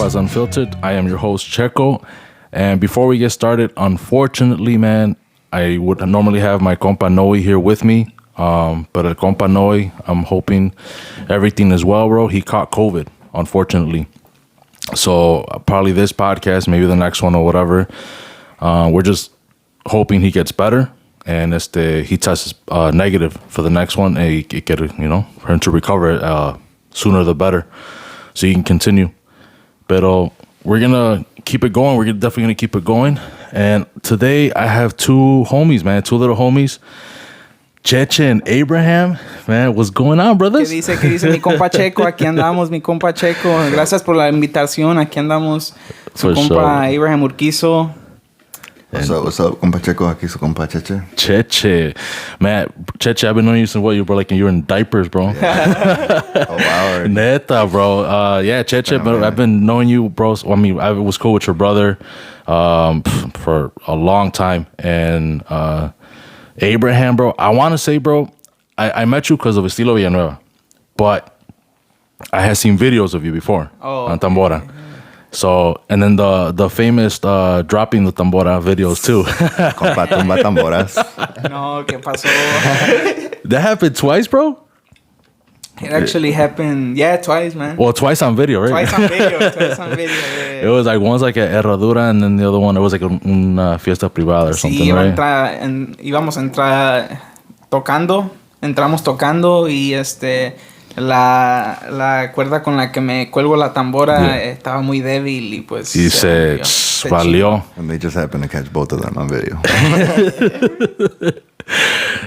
Compas Unfiltered. I am your host, Checo. And before we get started, unfortunately, man, I would normally have my compa Noe here with me. But el compa Noe, I'm hoping everything is well, bro. He caught COVID, unfortunately. So probably this podcast, maybe the next one or whatever. We're just hoping he gets better and he tests negative for the next one. And he get for him to recover sooner the better, so he can continue. But we're gonna keep it going. We're definitely gonna keep it going. And today I have two homies, man, two little homies, Cheche and Abraham. Man, what's going on, brothers? ¿Qué dice mi compa Checo? Aquí andamos, mi compa Checo. Gracias por la invitación. Aquí andamos. Su For compa sure. Abraham Urquizo. What's up, compa Checo? Aquí su compa Cheche. Cheche. Man, Cheche, I've been knowing you since you were you were in diapers, bro. Oh, wow. Neta, bro. Yeah, Cheche, but I've been knowing you, bro. I mean, I was cool with your brother for a long time. And Abraham, bro, I want to say, bro, I met you because of Estilo Villanueva. But I had seen videos of you before on Tambora. Okay. So, and then the famous dropping the tambora videos too. Compa tumba tamboras. No, ¿qué pasó? That happened twice, bro? It actually happened, twice, man. Well, twice on video, right? Twice on video. Yeah. It was like one's like at Herradura and then the other one, it was like una fiesta privada or something, Sí, right? íbamos a entrar tocando. Entramos tocando y la cuerda con la que me cuelgo la tambora estaba muy débil y pues Y se valió. And they just happened to catch both of them on video.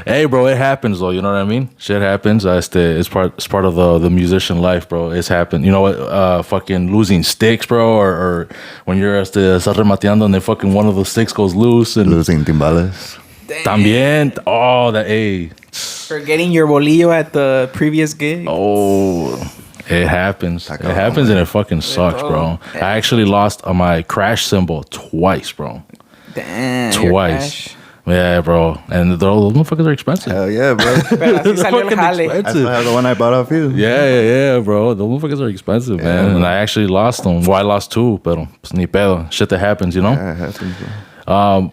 Hey, bro, it happens though. You know what I mean? Shit happens. It's part of the musician life, bro. It's happened. You know what? Fucking losing sticks, bro, or when you're estás remateando and then fucking one of the sticks goes loose and Losing timbales. también. Oh, that hey. Forgetting your bolillo at the previous gig. Oh, it happens. It happens and it fucking sucks, bro. Yeah. I actually lost my crash cymbal twice, bro. Damn. your Twice. cash. Yeah, bro. And those motherfuckers are expensive. Hell yeah, bro. Pero así salió el Fucking jale. expensive. That's the one I bought off you. Yeah, bro. The motherfuckers are expensive, man. And I actually lost them. Well, I lost two, pero pues ni pedo. Shit that happens, you know? Yeah, it happens, bro.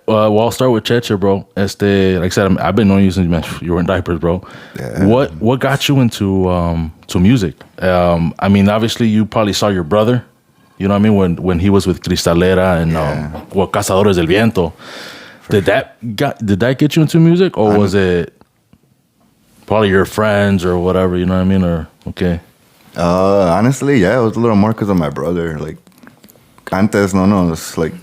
Well, I'll start with Cheche, bro. Like I said, I've been knowing you since you were in diapers, bro. Yeah. What got you into to music? I mean, obviously, you probably saw your brother. You know what I mean? When he was with Cristalera and Cazadores del Viento. Did that get you into music, or was it probably your friends or whatever? You know what I mean? Or okay. Honestly, yeah, it was a little more because of my brother. Like, antes, no, it's like,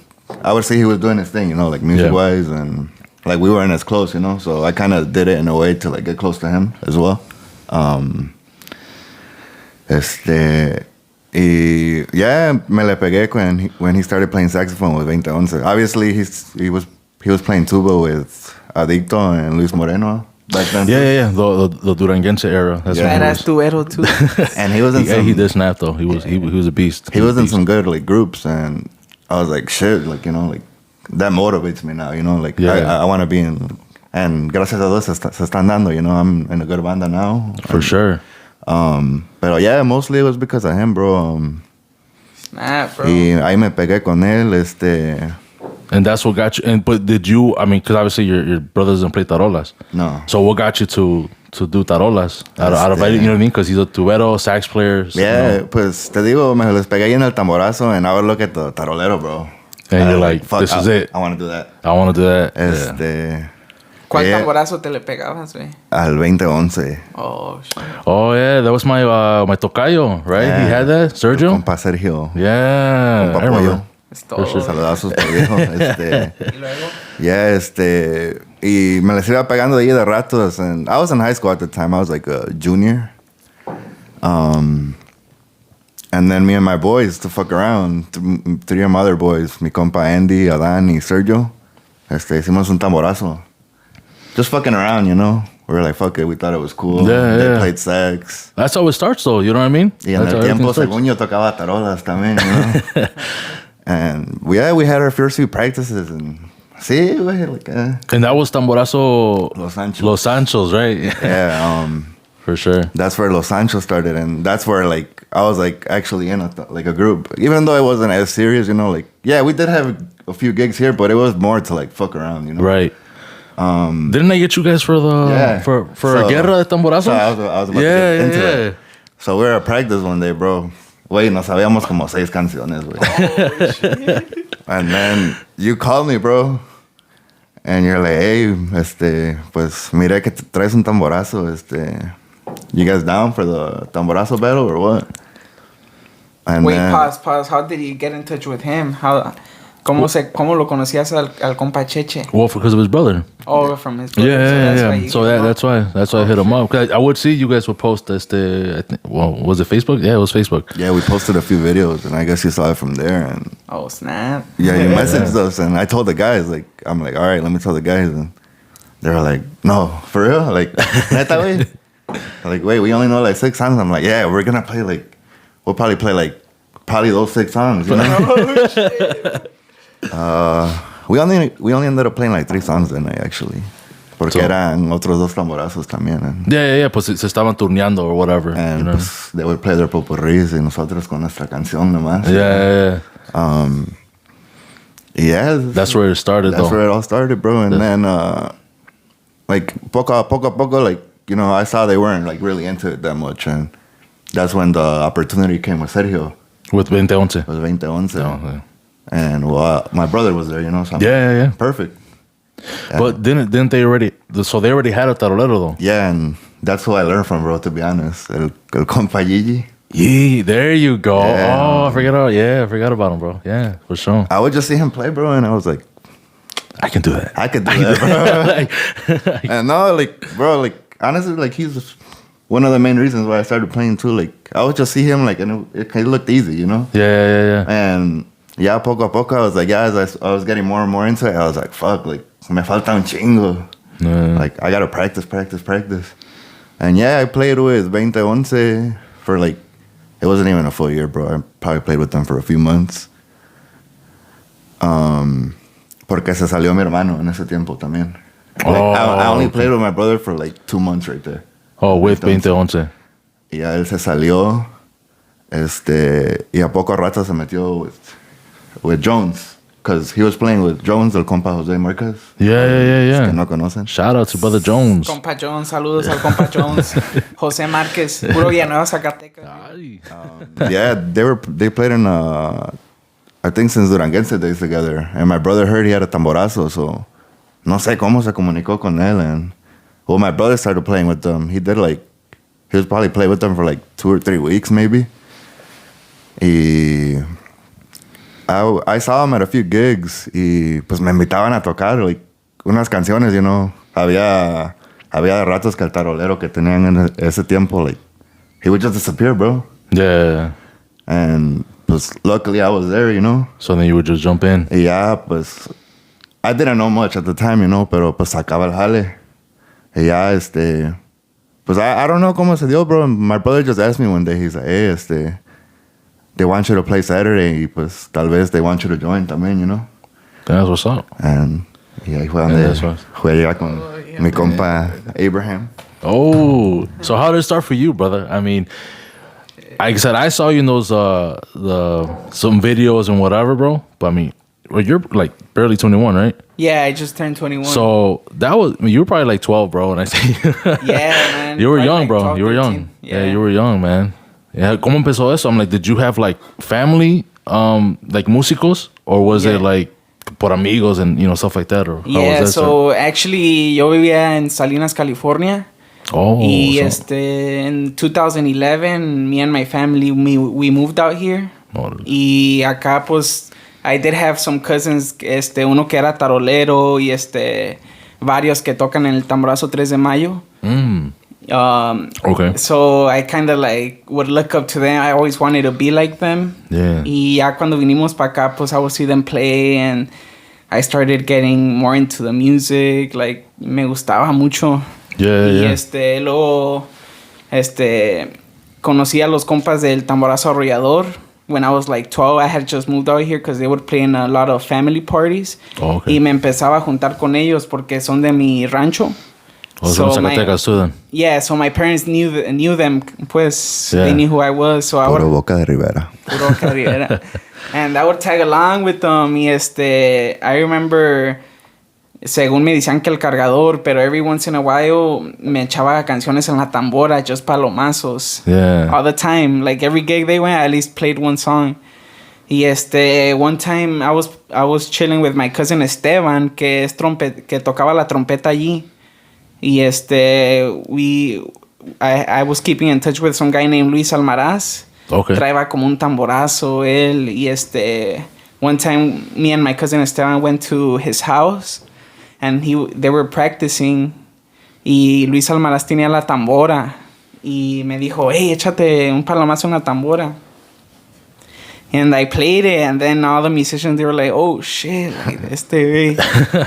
I would say he was doing his thing, like music-wise, and like we weren't as close, so I kind of did it in a way to like get close to him as well. Y yeah, me le pegué when he started playing saxophone with 2011. Obviously, he was playing tuba with Adicto and Luis Moreno back then. Yeah. The Duranguense era. That's when he Badass was. tuero too. And he was in some, He did snap though. He was a beast. he was in some good like groups, and I was like, shit, like like that motivates me now. Like I want to be in. And gracias a Dios se están dando. I'm in a good banda now. For sure. But yeah, mostly it was because of him, bro. Snap, bro. Y ahí me pegué con él, And that's what got you. But did you? I mean, because obviously your brother doesn't play tarolas. No. So what got you to do tarolas? Out of you know what I mean? Because he's a tubero, sax player. Yeah, pues te digo, me les pegué ahí en el tamborazo, and I would look at the tarolero, bro. And you're like, fuck, this is it. I want to do that. I want to do that. Yeah. ¿Cuál yeah. tamborazo te le pegabas, güey? Al 2011. Oh, shit. Oh yeah, that was my tocayo, right? Yeah. He had that, Sergio. Compa Sergio. Yeah, Compa I remember. Pollo. Es todo. sure. Saludazos por viejo. Y luego, Yeah, y me les iba pegando de ahí de ratos. And I was in high school at the time. I was like a junior. And then me and my boys to fuck around, three of my other boys, mi compa Andy, Adan, y Sergio, hicimos un tamborazo. Just fucking around, We were like, fuck it, we thought it was cool. Yeah, They yeah. played sax. That's how it starts, though. You know what I mean? Y en That's el how tiempo, everything starts. según yo, tocaba tarolas también, And we had our first few practices, and sí, güey, like, And that was tamborazo Los Anchos. Los Anchos, right? yeah, For sure. That's where Los Sanchos started, and that's where like I was like actually in a group, even though it wasn't as serious, you know. Like yeah, we did have a few gigs here, but it was more to like fuck around, you know. Right. Didn't I get you guys for the for So- Guerra de Tamborazo? So I was about to get into that. So we were at practice one day, bro. Güey, nos sabíamos como 6 canciones, güey. And then you called me, bro. And you're like, hey, pues mire que traes un tamborazo, you guys down for the tamborazo battle or what? And Wait, then- pause. How did you get in touch with him? ¿Cómo lo conocías al compa Cheche? Well, because of his brother. Oh, from his brother. Yeah. So you that's why I hit him up. 'Cause I would see you guys would post I think, well, was it Facebook? Yeah, it was Facebook. Yeah, we posted a few videos, and I guess you saw it from there. And Oh, snap. yeah, you messaged us, and I told the guys, like, I'm like, all right, let me tell the guys, and they were like, no, for real, like, neta, güey. Like, wait, we only know like 6 songs. I'm like, yeah, we're gonna play like, we'll probably play like, probably those 6 songs, you know? Oh, shit. We only ended up playing like 3 songs that night, actually. Porque So- eran otros 2 tamborazos también. Yeah. Pues se estaban turneando or whatever. And you know? pues, they would play their popurrís y nosotros con nuestra canción nomás. Yeah. Yeah. That's where it started, That's though. where it all started, bro. And then, like, poco a poco, like, you know, I saw they weren't, like, really into it that much. And that's when the opportunity came with Sergio. With 2011. It was 2011. Oh, yeah. And, well, my brother was there, you know. So I'm Yeah. like, perfect. Yeah. But didn't they already? So they already had a tarolero though. Yeah, and that's who I learned from, bro, to be honest. El compa Gigi. Yeah, there you go. Yeah. Oh, I forgot about him, bro. Yeah, for sure. I would just see him play, bro, and I was like, I can do that. I could do that, bro. And no, like, bro, like, honestly, like, he's one of the main reasons why I started playing, too. Like, I would just see him, like, and it looked easy, you know? Yeah. And, yeah, poco a poco, I was like, yeah, as I was getting more and more into it, I was like, fuck, like, me falta un chingo. Yeah. Like, I gotta practice. And, yeah, I played with 2011 for, like, it wasn't even a full year, bro. I probably played with them for a few months. Porque se salió mi hermano en ese tiempo también. Like, I only played with my brother for like 2 months right there. Oh, with 2011. Y ya él se salió. Y a poco rato se metió with Jones. Because he was playing with Jones, el compa Jose Marquez. Yeah. Que no conocen. Shout out to Brother Jones. Compa Jones, saludos al compa Jones. José Márquez, puro Villanueva, Zacatecas. Ay. Yeah, they played in, I think since Duranguense days together. And my brother heard he had a tamborazo, so no sé cómo se comunicó con él. And, well, my brother started playing with them. He was probably playing with them for like 2 or 3 weeks, maybe. Y I saw him at a few gigs y pues me invitaban a tocar like unas canciones, you know. Había ratos que el tarolero que tenían en ese tiempo, like, he would just disappear, bro. Yeah. And pues luckily I was there, you know. So then you would just jump in. Y ya, pues, I didn't know much at the time, you know, pero pues sacaba el jale. Y ya, pues I don't know cómo se dio, bro. My brother just asked me one day, he's like, hey, they want you to play Saturday y pues tal vez they want you to join también, you know. That's what's up. And y ahí fue Yeah, donde that's right. fue allá con mi compa Abraham. Oh, so how did it start for you, brother? I mean, like I said, I saw you in those some videos and whatever, bro. But I mean, well, you're like barely 21, right? Yeah, I just turned 21. So that was, I mean, you were probably like 12, bro. And I say, yeah, man. you were Probably young, like bro. 12, You were 13. young. Yeah, you were young, man. Yeah, ¿cómo empezó eso? I'm like, did you have like family, like músicos, or was Yeah. it like por amigos and you know stuff like that, or how Yeah, was that? so actually yo vivía en Salinas, California. Oh, Y so- in 2011, me and my family, we moved out here. Oh. Y acá pues I did have some cousins, uno que era tarolero y varios que tocan en el Tamborazo 3 de Mayo. Okay. So I kind of like would look up to them. I always wanted to be like them. Yeah. Y ya cuando vinimos para acá, pues I would see them play and I started getting more into the music. Like, me gustaba mucho. Yeah, Y yeah. luego, conocí a los compas del Tamborazo Arrollador. When I was like 12, I had just moved out here because they would play in a lot of family parties. Oh, okay. Y me empezaba a juntar con ellos porque son de mi rancho. Also from Zacatecas too then. Yeah, so my parents knew them, pues. Yeah. They knew who I was. So I Puro would... Boca de Rivera. Puro Carrera. And I would tag along with them. Y I remember, según me decían que el cargador, pero every once in a while me echaba canciones en la tambora, just palomazos. Yeah. All the time. Like every gig they went, I at least played one song. Y one time I was chilling with my cousin Esteban, que tocaba la trompeta allí. Y I was keeping in touch with some guy named Luis Almaraz. Okay. Traía como un tamborazo él. Y one time me and my cousin Esteban went to his house and they were practicing. Y Luis Almaraz tenía la tambora. Y me dijo, hey, échate un palomazo en la tambora. And I played it, and then all the musicians, they were like, oh, shit, like,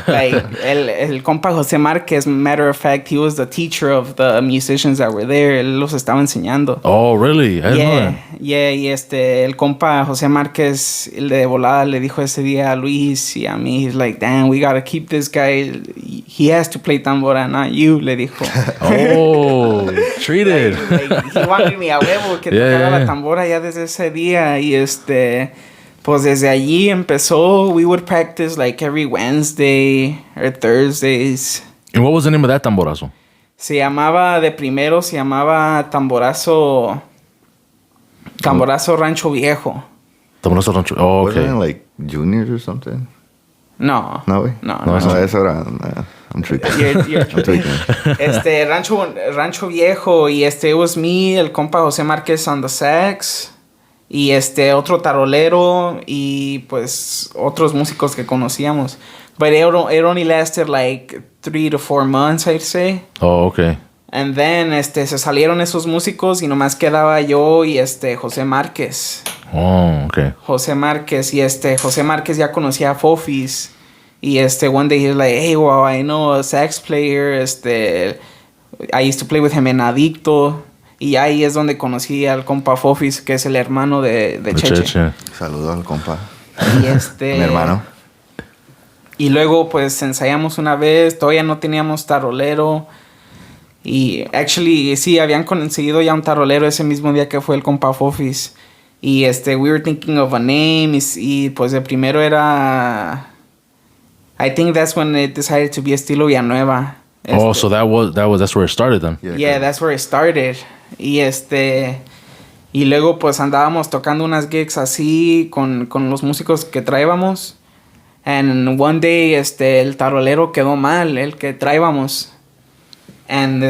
like, el compa José Márquez, matter of fact, he was the teacher of the musicians that were there. Él los estaba enseñando. Oh, really? I didn't know that. Yeah, y el compa José Márquez, el de volada, le dijo ese día a Luis y a mí, he's like, damn, we gotta keep this guy. He has to play tambora, not you, le dijo. Oh, treated. Like, he wanted me a huevo que tocara la tambora ya desde ese día. Y pues desde allí empezó. We would practice like every Wednesday or Thursdays. And what was the name of that tamborazo? Se llamaba Tamborazo Rancho Viejo. Tamborazo Rancho. Oh, okay. Wasn't it like juniors or something? No. No, way? No. Eso era... I'm tripping. You're I'm tweaking. Rancho Viejo. Y it was me, el compa José Márquez on the sax. Y otro tarolero. Y pues otros músicos que conocíamos. But it only lasted like 3 to 4 months, I'd say. Oh, okay. And then se salieron esos músicos y nomás quedaba yo y José Márquez. Oh, okay. José Márquez. Y José Márquez ya conocía a Fofis. Y one day he was like, hey, well, I know a sax player. I used to play with him en Adicto. Y ahí es donde conocí al compa Fofis, que es el hermano de Cheche. Saludo al compa. Y mi hermano. Y luego pues ensayamos una vez. Todavía no teníamos tarolero. Y actually sí, habían conseguido ya un tarolero ese mismo día que fue el compa Fofis. Y we were thinking of a name. Y pues el primero era... I think that's when it decided to be Estilo Villanueva. Oh, so that's where it started then. Yeah, that's where it started. Y y luego pues andábamos tocando unas gigs así con los músicos que traíamos. And one day el tarolero quedó mal, el que traíamos. And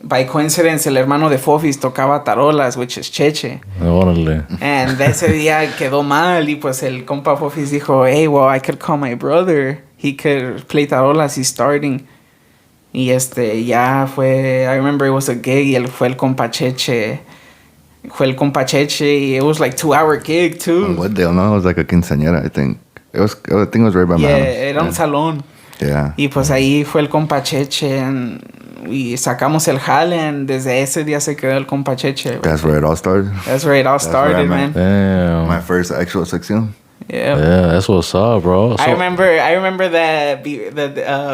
by coincidence el hermano de Fofis tocaba tarolas, which is Cheche. Órale. And ese día quedó mal y pues el compa Fofis dijo, hey, well, I could call my brother. He could play tarolas, he's starting. Y ya fue, I remember it was a gig y fue el compa Cheche. Fue el compa Cheche y it was like 2-hour gig too. On what day? No, it was like a quinceañera, I think. I think it was right by my house. Era un salón. Yeah. Y pues ahí fue el compa Cheche y sacamos el jale and desde ese día se quedó el compa Cheche. That's where it all started. That's where it all started, man. Damn. My first actual sección. Yeah. Yeah, that's what's up, bro. So, I remember that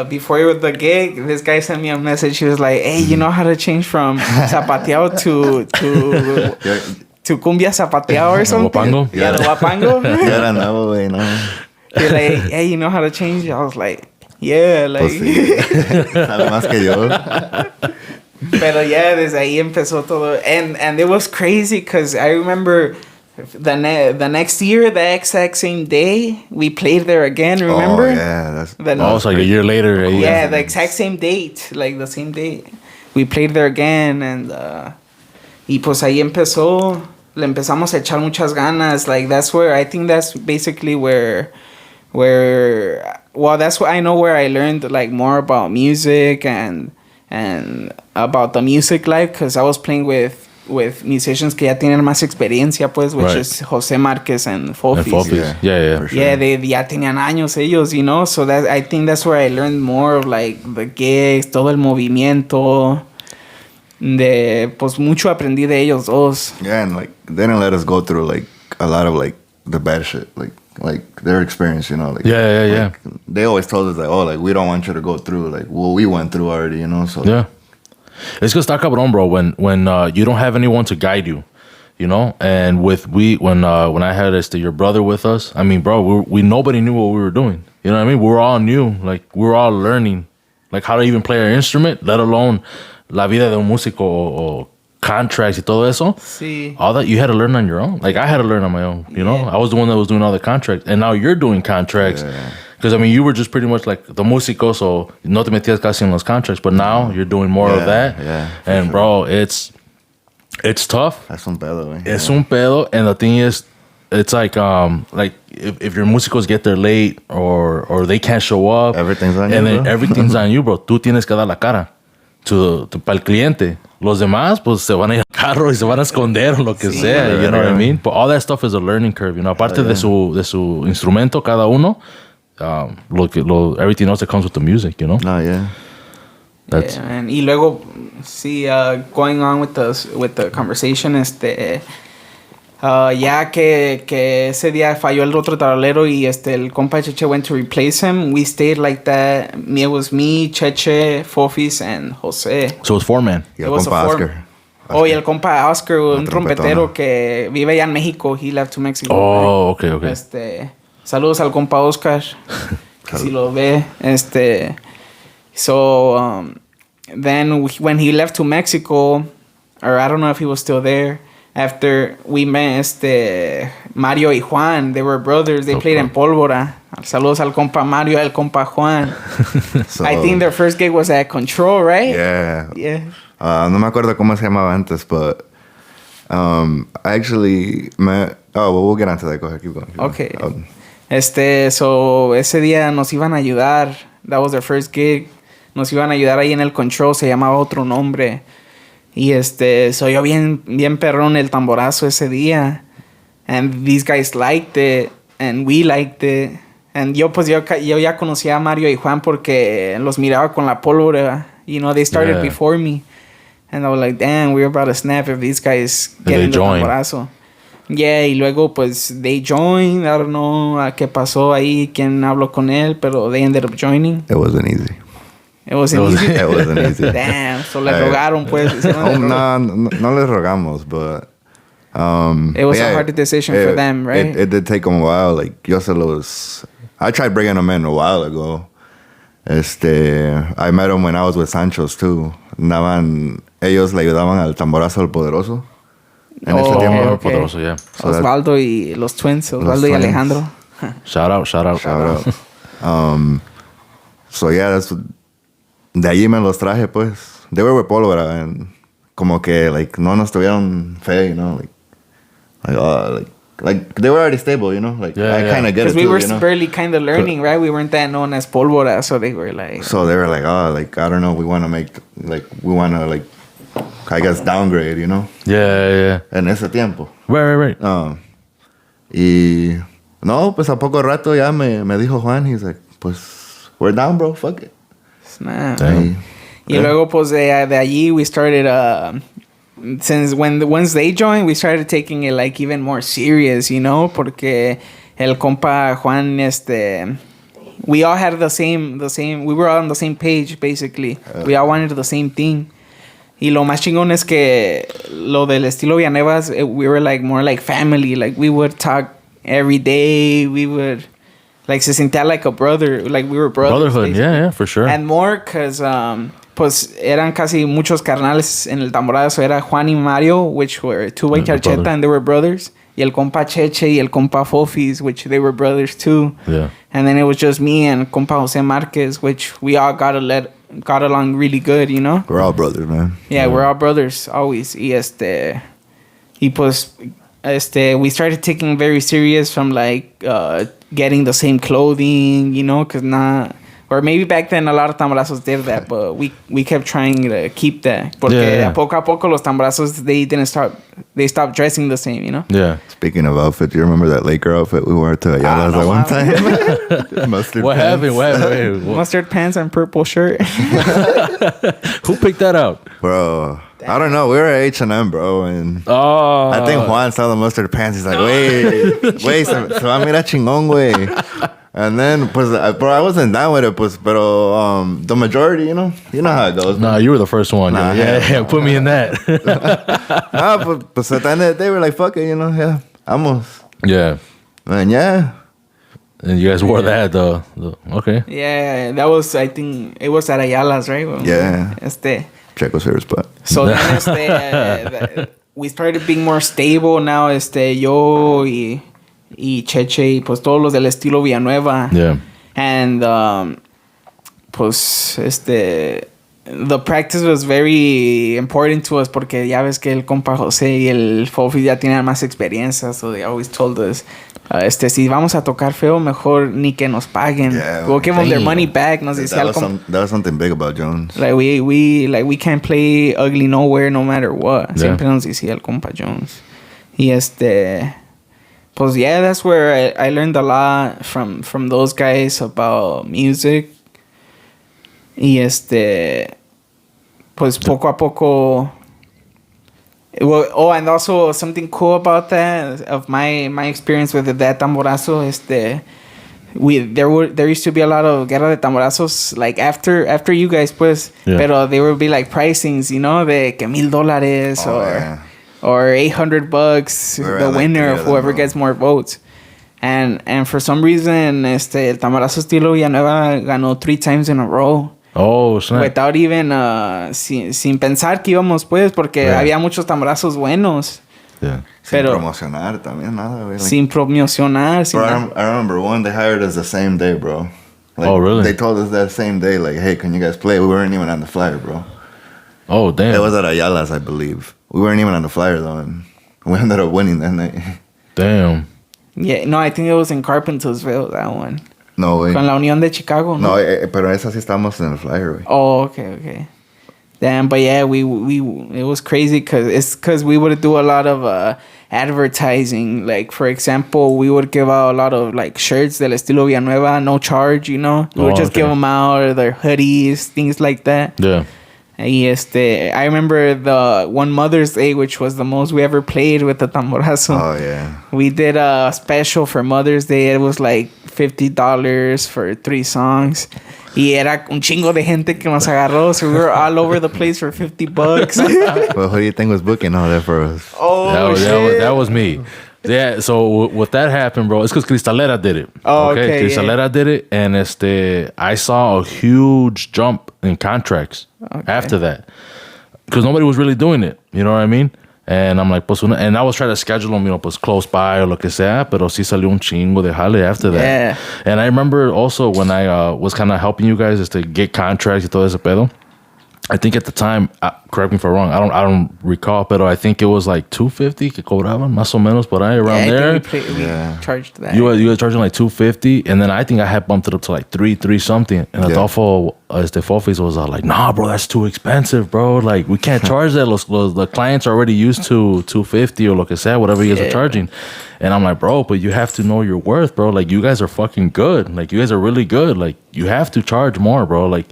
before the gig, this guy sent me a message. He was like, "Hey, you know how to change from zapateado to cumbia zapateado or something?" Guapango? Yeah, the guapango. Yeah, no, way, no. He's like, "Hey, you know how to change?" I was like, "Yeah, like." Pues sí. Sabe más que yo. Pero yeah, desde ahí empezó todo, and it was crazy because I remember. The next year, the exact same day, we played there again, remember? Oh, yeah. it's like a year later. Yeah, the exact same date, like the same date. We played there again, and y pues ahí empezó, le empezamos a echar muchas ganas. Like, that's where, I think that's basically where that's what I know where I learned, like, more about music and about the music life, because I was playing with musicians que ya tienen más experiencia, pues, which is José Márquez and Fofis. Yeah. For sure. Yeah, they ya tenían años ellos, you know? So that I think that's where I learned more of, like, the gigs, todo el movimiento. Pues mucho aprendí de ellos dos. Yeah, and like they didn't let us go through like a lot of like the bad shit. Like their experience, you know. Like, Yeah. They always told us like, oh, like we don't want you to go through like what we went through already, you know. So Yeah. It's que está cabrón, bro, when you don't have anyone to guide you, you know? And when I had your brother with us, I mean, bro, we nobody knew what we were doing. You know what I mean? We were all new. Like, we were all learning, like, how to even play our instrument, let alone la vida de un músico o contracts y todo eso. Sí. All that you had to learn on your own. Like, I had to learn on my own, you know? Yeah. I was the one that was doing all the contracts. And now you're doing contracts. Because, I mean, you were just pretty much like the músico, so no te metías casi en los contracts. But now you're doing more of that. Yeah, And, sure. bro, it's tough. That's un pedo, eh? It's un pedo. And the thing is, it's like if your músicos get there late or they can't show up. Everything's on you, And then bro. everything's on you, bro. Tú tienes que dar la cara para el cliente. Los demás, pues, se van a ir al carro y se van a esconder o lo que sea. You know what I mean? But all that stuff is a learning curve, you know. Aparte de su instrumento, cada uno, everything else that comes with the music, you know. No, yeah. That's Yeah, man. Y luego, sí, going on with the conversation, ya que ese día falló el otro tablero y el compa Cheche went to replace him, we stayed like that. It was me, Cheche, Fofis, and Jose. so it's 4-man. Y It el was a compa four- Oscar. Oh, y el compa Oscar, un trompetero trompetona. que vive allá en México. He left to Mexico. Oh, okay. Saludos al compa Oscar, que si lo ve. So, then when he left to Mexico, or I don't know if he was still there, after we met Mario y Juan, they were brothers. They played in Pólvora. Saludos al compa Mario, al compa Juan. So, I think their first gig was at Control, right? Yeah. Yeah. No me acuerdo cómo se llamaba antes, but I actually met. Oh, well, we'll get onto that. Go ahead, keep going. Okay. Going. So ese día nos iban a ayudar. That was their first gig. Nos iban a ayudar ahí en el Control. Se llamaba otro nombre. Y soy yo bien perrón el tamborazo ese día. And these guys liked it. And we liked it. And yo ya conocía a Mario y Juan porque los miraba con la pólvora. You know, they started Yeah. before me. And I was like, damn, we're about to snap if these guys And get they in the joined. tamborazo. Yeah, y luego pues they joined. I don't know qué pasó ahí, quién habló con él, pero they ended up joining. It wasn't easy. It wasn't easy. It wasn't easy. Damn, so le rogaron pues. No les rogamos, but It was yeah, a hard decision for them, right? It did take them a while. Like yo se los, I tried bringing them in a while ago. I met them when I was with Sancho's too. Ellos le ayudaban al tamborazo al poderoso. En ese Oh, tiempo. okay. Poderoso, yeah. So that- Osvaldo y los twins, Osvaldo y twins. Alejandro. Shout out. Shout out. So yeah, de allí me los traje pues. They were with Pólvora and como que like no nos tuvieron fe, you know, like they were already stable, you know, like Yeah, I yeah. kind of get it Because we too, were you know? barely kind of learning, right? We weren't that known as Pólvora, so they were like... So they were like, oh, like I don't know, we want to I guess downgrade, you know, Yeah. en ese tiempo. Right. Y no, pues a poco rato ya me dijo Juan, he's like, pues we're down, bro, fuck it. Snap. Damn. Y luego, pues, de allí, we started, since once they joined, we started taking it, like, even more serious, you know? Porque el compa Juan, we all had the same, we were all on the same page, basically. We all wanted the same thing. Y lo más chingón es que lo del estilo Villanuevas, we were, like, more like family. Like, we would talk every day. We would... Like, se sentía like a brother. Like, we were brothers. Brotherhood, basically. yeah, for sure. And more, because, pues, eran casi muchos carnales en el tamborazo. Era Juan y Mario, which were two-way Yeah, charcheta, brothers. and they were brothers. Y el compa Cheche y el compa Fofis, which they were brothers, too. Yeah. And then it was just me and compa Jose Marquez, which we all got along really good, you know? We're all brothers, man. Yeah, we're all brothers, always. Y pues, we started taking very serious from, like, getting the same clothing, you know, because or maybe back then a lot of tamborazos did that, but we kept trying to keep that. Porque Yeah. a poco los tamborazos, they stopped dressing the same, you know? Yeah. Speaking of outfit, do you remember that Laker outfit we wore to Ayala's no, at one mames. time? Mustard What pants. happened? What? Mustard pants and purple shirt. Who picked that out? Bro, I don't know. We were at H&M, bro, and Oh. I think Juan saw the mustard pants. He's like, wait, se va a mirar chingón, güey. And then, pues, bro, I wasn't down with it, pues, pero the majority, you know how it goes. Nah, you were the first one. Nah, yeah, put me in that. Nah, but at the end of the day, we're like, fuck it, yeah, vamos. Yeah. And yeah. And you guys wore that, the okay. Yeah, that was, I think, it was at Ayala's, right? Yeah. Checo's favorite spot. So then, we started being more stable. Now, yo y Cheche y pues todos los del estilo Villanueva. Yeah. And, pues, the practice was very important to us porque ya ves que el compa José y el Fofi ya tenían más experiencia. So they always told us, si vamos a tocar feo, mejor ni que nos paguen. Yeah, We'll give them their damn. money back. Nos decía el compa. That was something big about Jones. Like we can't play ugly nowhere no matter what. Yeah. Siempre nos decía el compa Jones. Y pues yeah, that's where I learned a lot from those guys about music. Y pues poco a poco. Well, and also something cool about that of my experience with the tamborazo, there used to be a lot of guerra de tamborazos like after you guys, pues, yeah. Pero they would be like pricings, de que $1,000 Oh, yeah. or $800, We're the at, like, winner of 3 of them, whoever bro. gets more votes. And for some reason, el tamborazo estilo Villanueva ganó 3 times in a row. Oh, snap. Without even, sin pensar que íbamos, pues, porque Yeah. había muchos tamborazos buenos. Yeah. Sin Pero- promocionar también, nada, güey. Like, Sin promocionar, sin bro, nada. I remember one, they hired us the same day, bro. Like, Oh, really? They told us that same day, like, hey, can you guys play? We weren't even on the flyer, bro. Oh, damn. It was at Ayala's, I believe. We weren't even on the flyer, though, and we ended up winning that night. Damn. Yeah, no, I think it was in Carpentersville, that one. No, way. Con la Unión de Chicago, No, ¿no? pero esa sí estamos en el flyer, güey. Oh, okay. Damn, but yeah, we it was crazy because we would do a lot of advertising. Like, for example, we would give out a lot of like shirts del estilo Villanueva, no charge, We would Oh, just okay. give them out, or their hoodies, things like that. Yeah. Y I remember the one Mother's Day, which was the most we ever played with the tamborazo. Oh, yeah. We did a special for Mother's Day. It was like $50 for 3 songs. Y era un chingo de gente que nos agarró. So we were all over the place for $50. Well, who do you think was booking all that for us? Oh, That was me. Yeah, so what that happened, bro, it's because Cristalera did it. Oh, okay, Cristalera did it, and I saw a huge jump in contracts after that. Because nobody was really doing it, you know what I mean? And I'm like, pues, and I was trying to schedule them, pues, close by or lo que sea, pero sí salió un chingo de jale after that. Yeah. And I remember also when I was kind of helping you guys to get contracts y todo ese pedo. I think at the time, correct me if I'm wrong, I don't recall, but I think it was like $250 que cobraban, más o menos por ahí, around there. We Yeah. charged that. You were charging like $250, and then I think I had bumped it up to like three something. And Yeah. Adolfo, Fofis was like, "Nah, bro, that's too expensive, bro. Like, we can't charge that. The clients are already used to $250 or lo que sea, whatever you guys are charging." And I'm like, "Bro, but you have to know your worth, bro. Like, you guys are fucking good. Like, you guys are really good. Like, you have to charge more, bro. Like,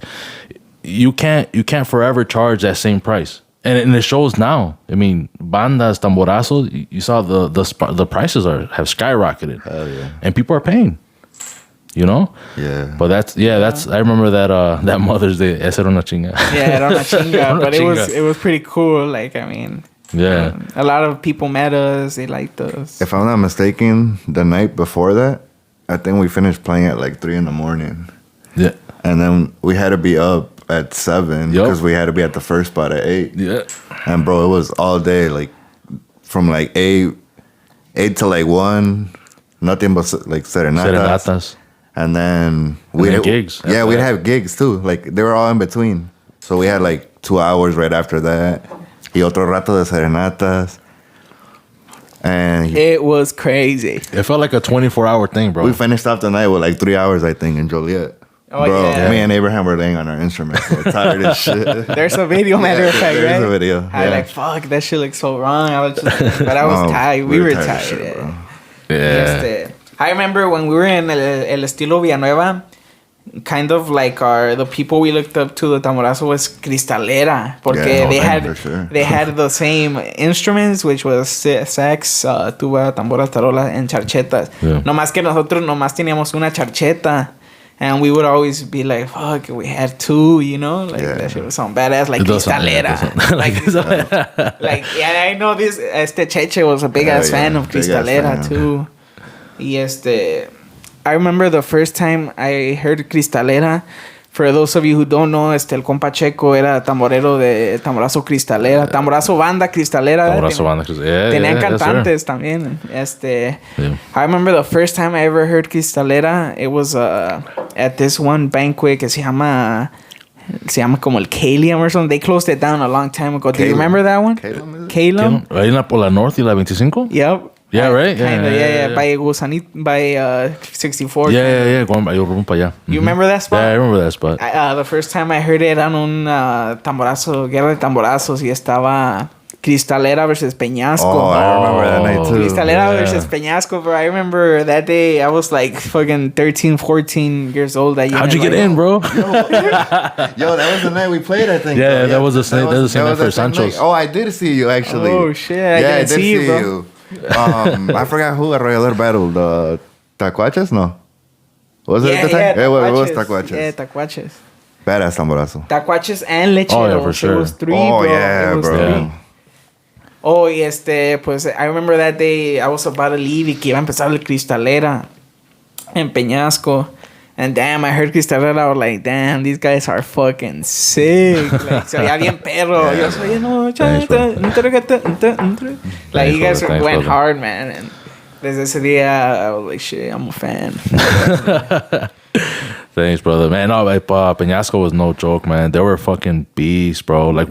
you can't forever charge that same price." And it shows now. I mean, bandas, tamborazos, you saw the prices have skyrocketed. Hell yeah. And people are paying. Yeah. But that's I remember that Mother's Day. Esa era una chinga. Yeah, era una chinga. Era una But chinga. it was pretty cool. Like, I mean, Yeah. a lot of people met us. They liked us. If I'm not mistaken, the night before that, I think we finished playing at like 3 in the morning. Yeah. And then we had to be up at 7 Yup. because we had to be at the first spot at 8. Yeah. And bro, it was all day, like from like 8 to like 1, nothing but like serenatas. Serenatas. And then then gigs Yeah, after we'd that. have gigs too. Like they were all in between. So we had like 2 hours right after that. Y otro rato de serenatas. And It was crazy. It felt like a 24-hour thing, bro. we finished off the night with like 3 hours, I think, in Joliet. Oh, Bro, yeah. me and Abraham were laying on our instruments. So tired as shit. There's a video, matter of fact, There's right? a video. I yeah. like, fuck, that shit looks so wrong. I was just, but I was Oh, tired. We were tired tired. as shit, Yeah. bro. yeah. I remember when we were in el estilo Villanueva, kind of like the people we looked up to the Tamborazo was Cristalera, porque Yeah, they man, had for sure. they had the same instruments, which was sax, tuba, tambora, tarola, and charchetas. Yeah. No más que nosotros nomás teníamos una charcheta. And we would always be like, fuck, we had two, you know? Like, Yeah. that shit was sound badass, like It does sound- yeah, it Cristalera. does sound- like, like, yeah, I know this, Cheche was a big ass fan of big ass Cristalera, fan. too. Y I remember the first time I heard Cristalera. For those of you who don't know, el compa Checo era tamborero de Tamborazo Cristalera. Tamborazo Banda Cristalera. Tamborazo Banda Cristalera. Yeah, Tenían yeah, yes, cantantes también. Yeah. I remember the first time I ever heard Cristalera, it was at this one banquet que se llama como el Kalium or something. They closed it down a long time ago. Do you Calum. remember that one? Calum, is it? Calum? Ahí por la Norte y la 25? Yep. Yeah, right? Yeah, Kinda, yeah. By Gusanit, by 64. Yeah. Cuando yo rumbo para allá. You remember that spot? Yeah, I remember that spot. The first time I heard it era en un tamborazo, guerra de tamborazos, y estaba Cristalera versus Peñasco. Oh, I remember that night too. Cristalera Yeah. versus Peñasco, bro. I remember that day, I was like fucking 13, 14 years old. How'd you get in, bro? Yo, that was the night we played, I think. Yeah, though. that was the same- that was the same night for that same Sancho's. night. Oh, I did see you, actually. Oh, shit, I Yeah, I didn't did see you, see bro. you. I forgot who Arrollador battled. Tacuaches? No. Was it at the time? It was Tacuaches. Yeah, Tacuaches. Badass tamborazo. Tacuaches and Lecheros. Oh, yeah, for sure. It was three, Oh, bro. yeah, It was bro. three. Oh, y pues, I remember that day I was about to leave y que iba a empezar el Cristalera en Peñasco. And damn, I heard Cristalera, I was like, damn, these guys are fucking sick. Like, se oía bien perro. Yo soy, no, Thanks, bro. Like, you guys Thanks, went brother. hard, man. And desde ese día, I was like, shit, I'm a fan. Thanks, brother. Man, no, Peñasco was no joke, man. They were fucking beasts, bro. Like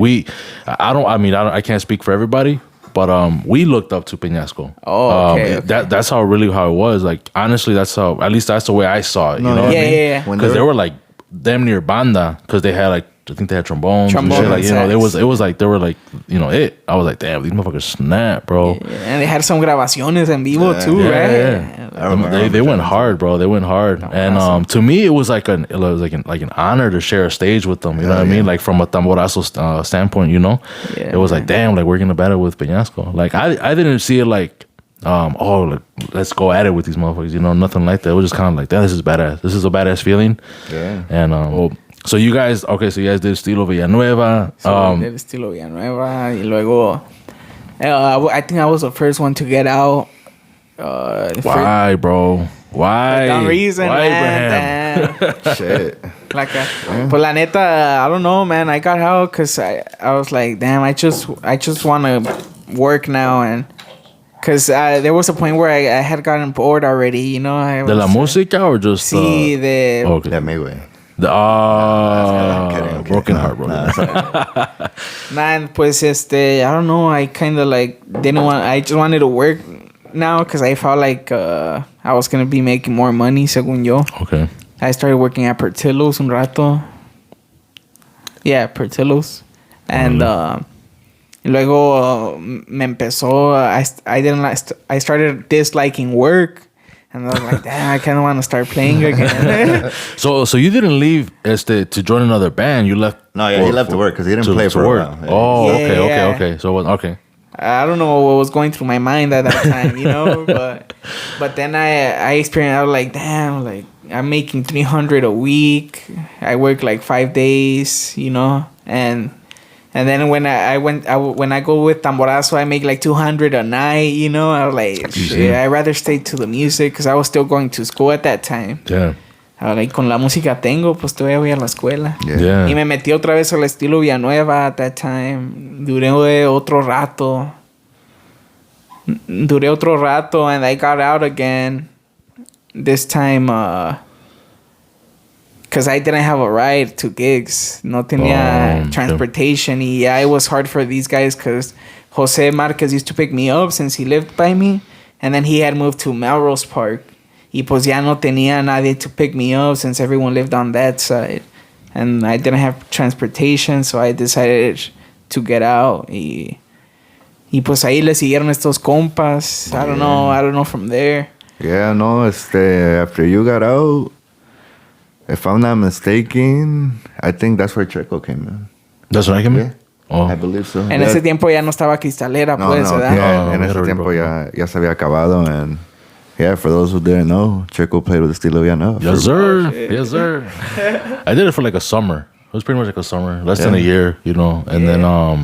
I can't speak for everybody, but we looked up to Peñasco. Oh, okay, okay. That's how it was. Like, honestly, at least that's the way I saw it. No, you know what I mean? yeah. When Because they were like damn near banda, because they had like, I think they had trombones and Trombone shit. Like, and you know, sax. it was like they were like, you know, it. I was like, damn, these motherfuckers snap, bro. And they had some grabaciones en vivo, Yeah. too, right? Yeah. I remember. They went hard, bro. They went hard, and to me, it was like an honor to share a stage with them. You know what I mean? Like from a tamborazo standpoint, you know, Yeah, it was like, damn, like we're gonna battle with Peñasco. Like I didn't see it like, like, let's go at it with these motherfuckers. You know, nothing like that. It was just kind of like, this is badass. This is a badass feeling. Yeah. And so you guys did Estilo Villanueva. Del estilo Villanueva. Y luego, I think I was the first one to get out. Why, bro? Why? For some reason, Why, man. Abraham? Damn. Shit. Like, but la neta, I don't know, man. I got out because I was like, damn, I just want to work now, and because there was a point where I had gotten bored already, you know. De la música or just? Sí, de Okay. Yeah, me, güey. I'm kidding, okay. broken No, heart, bro. no, sorry. man. Pues I don't know. I kind of like didn't want. I just wanted to work now because I felt like I was gonna be making more money, según yo. Okay. I started working at Portillo's un rato. Yeah, Portillo's. And luego me empezó, I started disliking work. And I was like, damn, I kind of want to start playing again. So you didn't leave to join another band. You left. No, yeah, he left to work because he didn't play for a while. Yeah. Oh, Yeah. okay. So okay. I don't know what was going through my mind at that time, you know? but then I experienced, I was like, damn, like, I'm making $300 a week. I work like 5 days, you know? And then when when I go with Tamborazo, I make like $200 a night, you know? I was like, shit, I'd rather stay to the music because I was still going to school at that time. Yeah. I was like, con la música tengo, pues todavía voy a la escuela. Yeah. Y me metí otra vez al estilo Villanueva at that time. Duré otro rato. And I got out again. This time, because I didn't have a ride to gigs. No tenía transportation. Y yeah, it was hard for these guys because Jose Marquez used to pick me up since he lived by me. And then he had moved to Melrose Park. Y pues ya no tenía nadie to pick me up since everyone lived on that side. And I didn't have transportation, so I decided to get out. Y pues ahí le siguieron estos compas. I don't know from there. Yeah, no, after you got out, if I'm not mistaken, I think that's where Checo came in. That's what I came Yeah. in? Oh. I believe so. En Yeah. ese tiempo ya no estaba Cristalera, No, pues, no, ¿verdad? yeah, No, en we ese had already tiempo broken ya se había acabado. And yeah, for those who didn't know, Checo played with Estilo Villanueva. Yes, sir. Yes, sir. I did it for like a summer. It was pretty much like a summer, less than a year, you know. And then I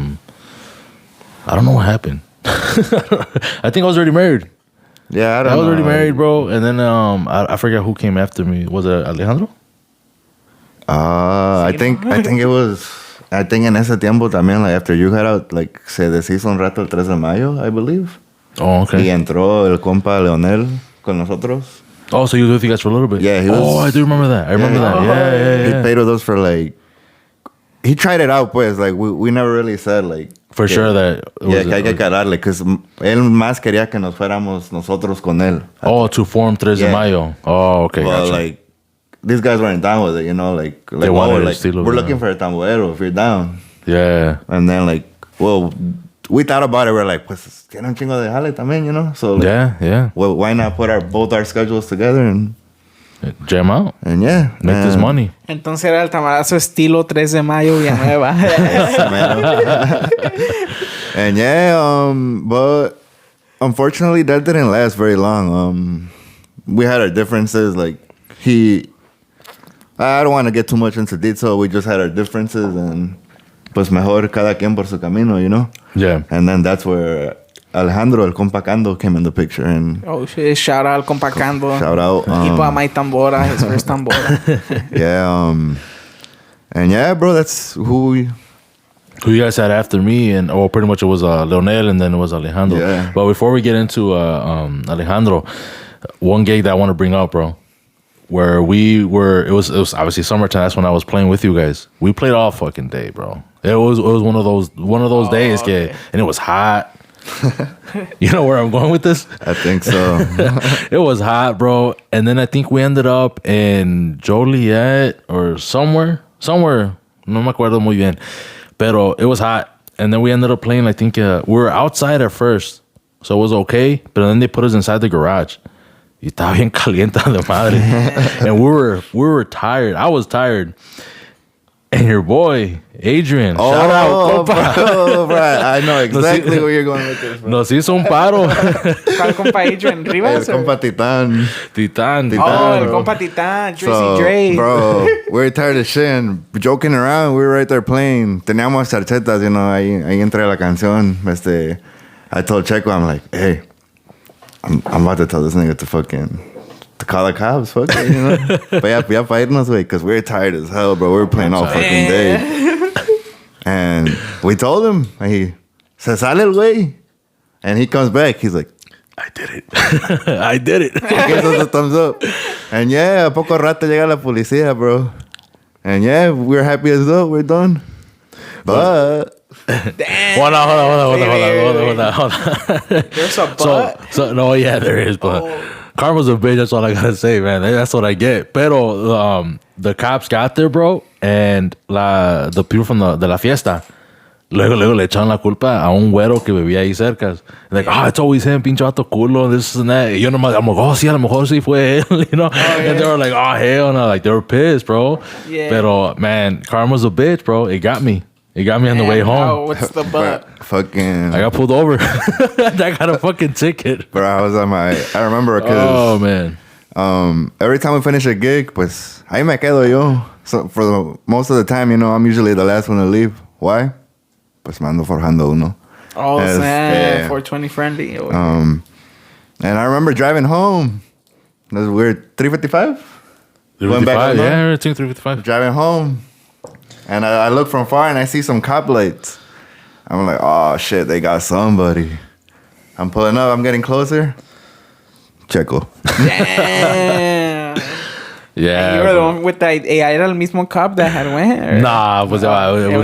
don't know what happened. I think I was already married. Yeah, I I don't was know. already married, bro. And then I forget who came after me. Was it Alejandro? I think it was. I think en ese tiempo también, like after you got out, like se deshizo un rato el 3 de mayo, I believe. Oh, okay. Y entró el compa Leonel con nosotros. Oh, so you was with you guys for a little bit? Yeah, he Oh, was- I do remember that. I remember Yeah. that. Yeah. He played with us for like. He tried it out, pues. Like we never really said like. For que- sure that. It Yeah, was, que hay que cararle, because él más quería que nos fuéramos nosotros con él. Oh, to form 3 de Yeah. Mayo. Oh, okay. Well, Gotcha. like these guys weren't down with it, you know. Like They oh, wanted like Estilo we're Villanueva. looking for a tamborero if you're down. Yeah. And then like, well, we thought about it. We're like, pues tiene un chingo de jale también, you know. So like, Yeah. well, why not put both our schedules together and Jam out. yeah, Make this money. Entonces era el tamarazo estilo 3 de mayo Villanueva. And yeah, but unfortunately that didn't last very long. We had our differences. Like I don't want to get too much into detail. We just had our differences, and pues mejor cada quien por su camino, you know. Yeah. And then that's where Alejandro, el compa Cando, came in the picture. And Oh shit, shout out al compa Cando. shout out. Y pa' my tambora, his first tambora. Yeah. And yeah, bro, that's who we. Who you guys had after me, and pretty much it was Leonel, and then it was Alejandro. Yeah. But before we get into Alejandro, one gig that I want to bring up, bro, where it was obviously summertime. That's when I was playing with you guys. We played all fucking day, bro. It was one of those days, okay. and it was hot. You know where I'm going with this? I think so. It was hot, bro. And then I think we ended up in Joliet or somewhere. No me acuerdo muy bien. Pero it was hot. And then we ended up playing, I think, we were outside at first. So it was okay. But then they put us inside the garage. Y estaba bien caliente de madre. And we were tired. I was tired. And your boy, Adrian, shout out, compa. Bro, I know exactly where you're going with this, bro. Nos hizo un paro. ¿Cuál compa Adrian El Rivas? or- compa Titan. Titán. Oh, el bro. compa Titán, Tracy So, Dre. bro, we're tired of shit and joking around. We were right there playing. Teníamos charchetas, you know, ahí entre la canción. I told Checo, I'm like, hey, I'm about to tell this nigga to call the cops, fuck it, you know? But ya pa irnos, güey, because we're tired as hell, bro. We were playing all fucking day. And we told him, and he se sale el güey. And he comes back, he's like, I did it. I did it. gives us a thumbs up. And yeah, a poco rato llega la policía, bro. And yeah, we're happy as though we're done. But Damn. Hold on. There's a butt. So no, yeah, there is, but karma's a bitch. That's all I gotta say, man. That's what I get. Pero the cops got there, bro, and the people from de la fiesta. Luego le echaron la culpa a un güero que vivía ahí cerca. Like, it's always him, pinche vato culo, this and that. Y yo nomás, I'm like, sí, a lo mejor sí fue él, you know? And they were like, hell no. Like, they were pissed, bro. Yeah. Pero, man, karma's a bitch, bro. It got me. It got me on the way And home. how- what's the butt? I got pulled over. I got a fucking ticket. Bro, I was on I remember Oh, because man. every time we finish a gig, pues, ahí me quedo yo. So for most of the time, you know, I'm usually the last one to leave. Why? Pues me ando forjando uno. Oh, Este, 420 friendly. And I remember driving home. This weird 355? Going back 355, on yeah, everything 355. Driving home. And I look from far and I see some cop lights. I'm like, oh shit, they got somebody. I'm pulling up, I'm getting closer. Checo. Damn. Yeah. You were the one with that. Era el mismo cop that had went? Or? Nah, it was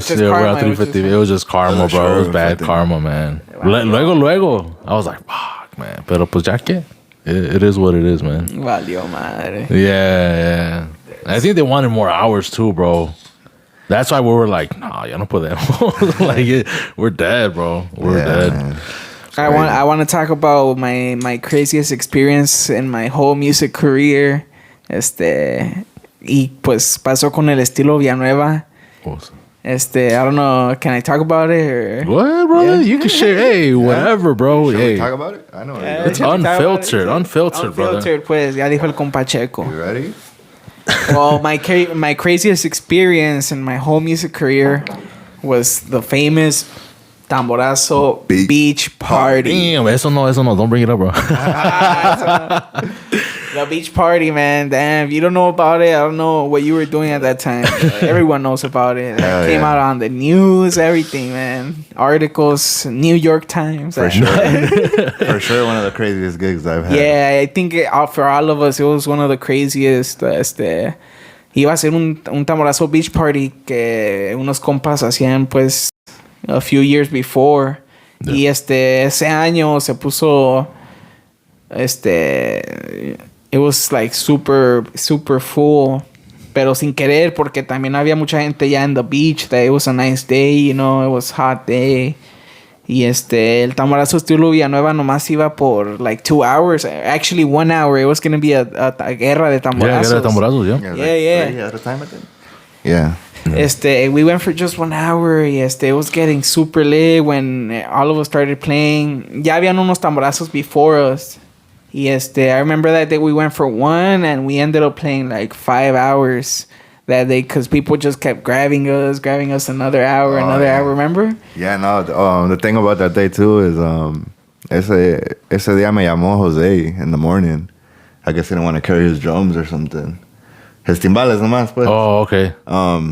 just we're karma, on 350. It was just karma, Was it bro. It was sure? bad Fucking- karma, man. Luego. I was like, fuck, man. Pero pues ya que. It is what it is, man. Valió madre. Yeah. I think they wanted more hours too, bro. That's why we were like, nah, ya no podemos. Like, we're dead, bro. We're dead. man. I want to talk about my craziest experience in my whole music career. Y pues pasó con el estilo Villanueva. Awesome. I don't know, can I talk about it? Or? What, brother? Yeah. You can share. Hey, whatever, bro. Should Hey, we talk about it? I know. It's Can we talk about it? unfiltered, brother. Unfiltered, pues, ya dijo el compa Checo. You ready? Well, my craziest experience in my whole music career was the famous Tamborazo Beach Party. Damn, eso no. Don't bring it up, bro. The beach party, man. Damn, if you don't know about it, I don't know what you were doing at that time. Everyone knows about it. It Hell came yeah. out on the news, everything, man. Articles, New York Times. For sure. For sure, one of the craziest gigs I've had. Yeah, I think for all of us, it was one of the craziest. Iba a ser un Tamborazo Beach Party que unos compas hacían, pues, a few years before. Yeah. Y ese año se puso, it was like super, super full. Pero sin querer, porque también había mucha gente ya en the beach. That it was a nice day, you know, it was hot day. Y el Tamborazo estilo Villanueva nomás iba por like 2 hours. Actually, 1 hour. It was going to be a guerra de tamborazos. Yeah, guerra de tamborazos, yeah. Yeah. 3 at a time, I think. Yeah. We went for just 1 hour y it was getting super lit when all of us started playing. Ya habían unos tamborazos before us. Y I remember that day we went for one and we ended up playing like 5 hours that day because people just kept grabbing us another hour, yeah. hour, remember? Yeah, no, the thing about that day too is ese día me llamó Jose in the morning. I guess he didn't want to carry his drums or something. His timbales nomás, pues. Oh, okay.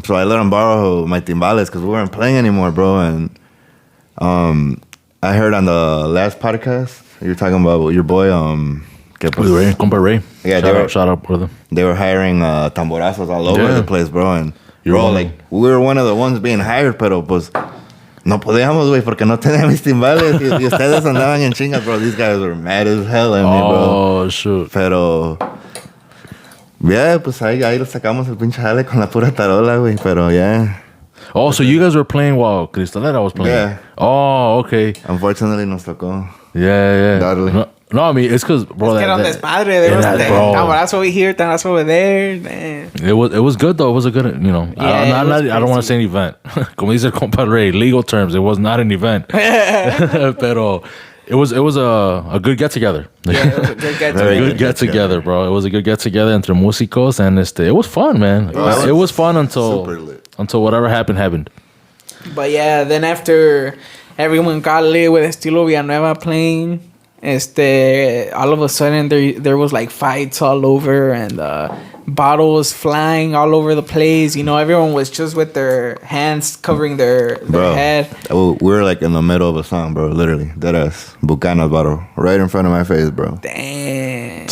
So I let him borrow my timbales because we weren't playing anymore, bro. And I heard on the last podcast, you're talking about your boy, With Ray, compa Ray. Yeah, shout out, brother. they were hiring tamborazos all over Yeah. the place, bro. And You're bro, one. like we were one of the ones being hired, pero pues no podíamos, güey, porque no tenía mis timbales y ustedes andaban en chingas, bro. These guys were mad as hell at me, bro. Oh, shoot. Pero yeah, pues ahí lo sacamos el pinche jale con la pura tarola, güey. Pero yeah, Oh, so you guys were playing while Cristalera was playing? Yeah. Oh, okay. unfortunately nos tocó. Yeah. Darle. No, I mean, it's because, bro, Es que era un desmadre. There was tamborazo over here, tamborazo over there. Man. it was good, though. It was a good, you know. Yeah, I don't want to say an event. Como dice el compa Ray, legal terms, it was not an event. Pero it was a good get-together. Yeah, it was a good get Very Good good get-together, bro. It was a good get-together entre músicos, and it was fun, man. Bro, It was fun until super lit. whatever happened. But yeah, then after everyone got lit with Estilo Villanueva playing, all of a sudden there was like fights all over and bottles flying all over the place. You know, everyone was just with their hands covering their head. We were like in the middle of a song, bro. Literally, dead ass Bucana bottle right in front of my face, bro. Damn.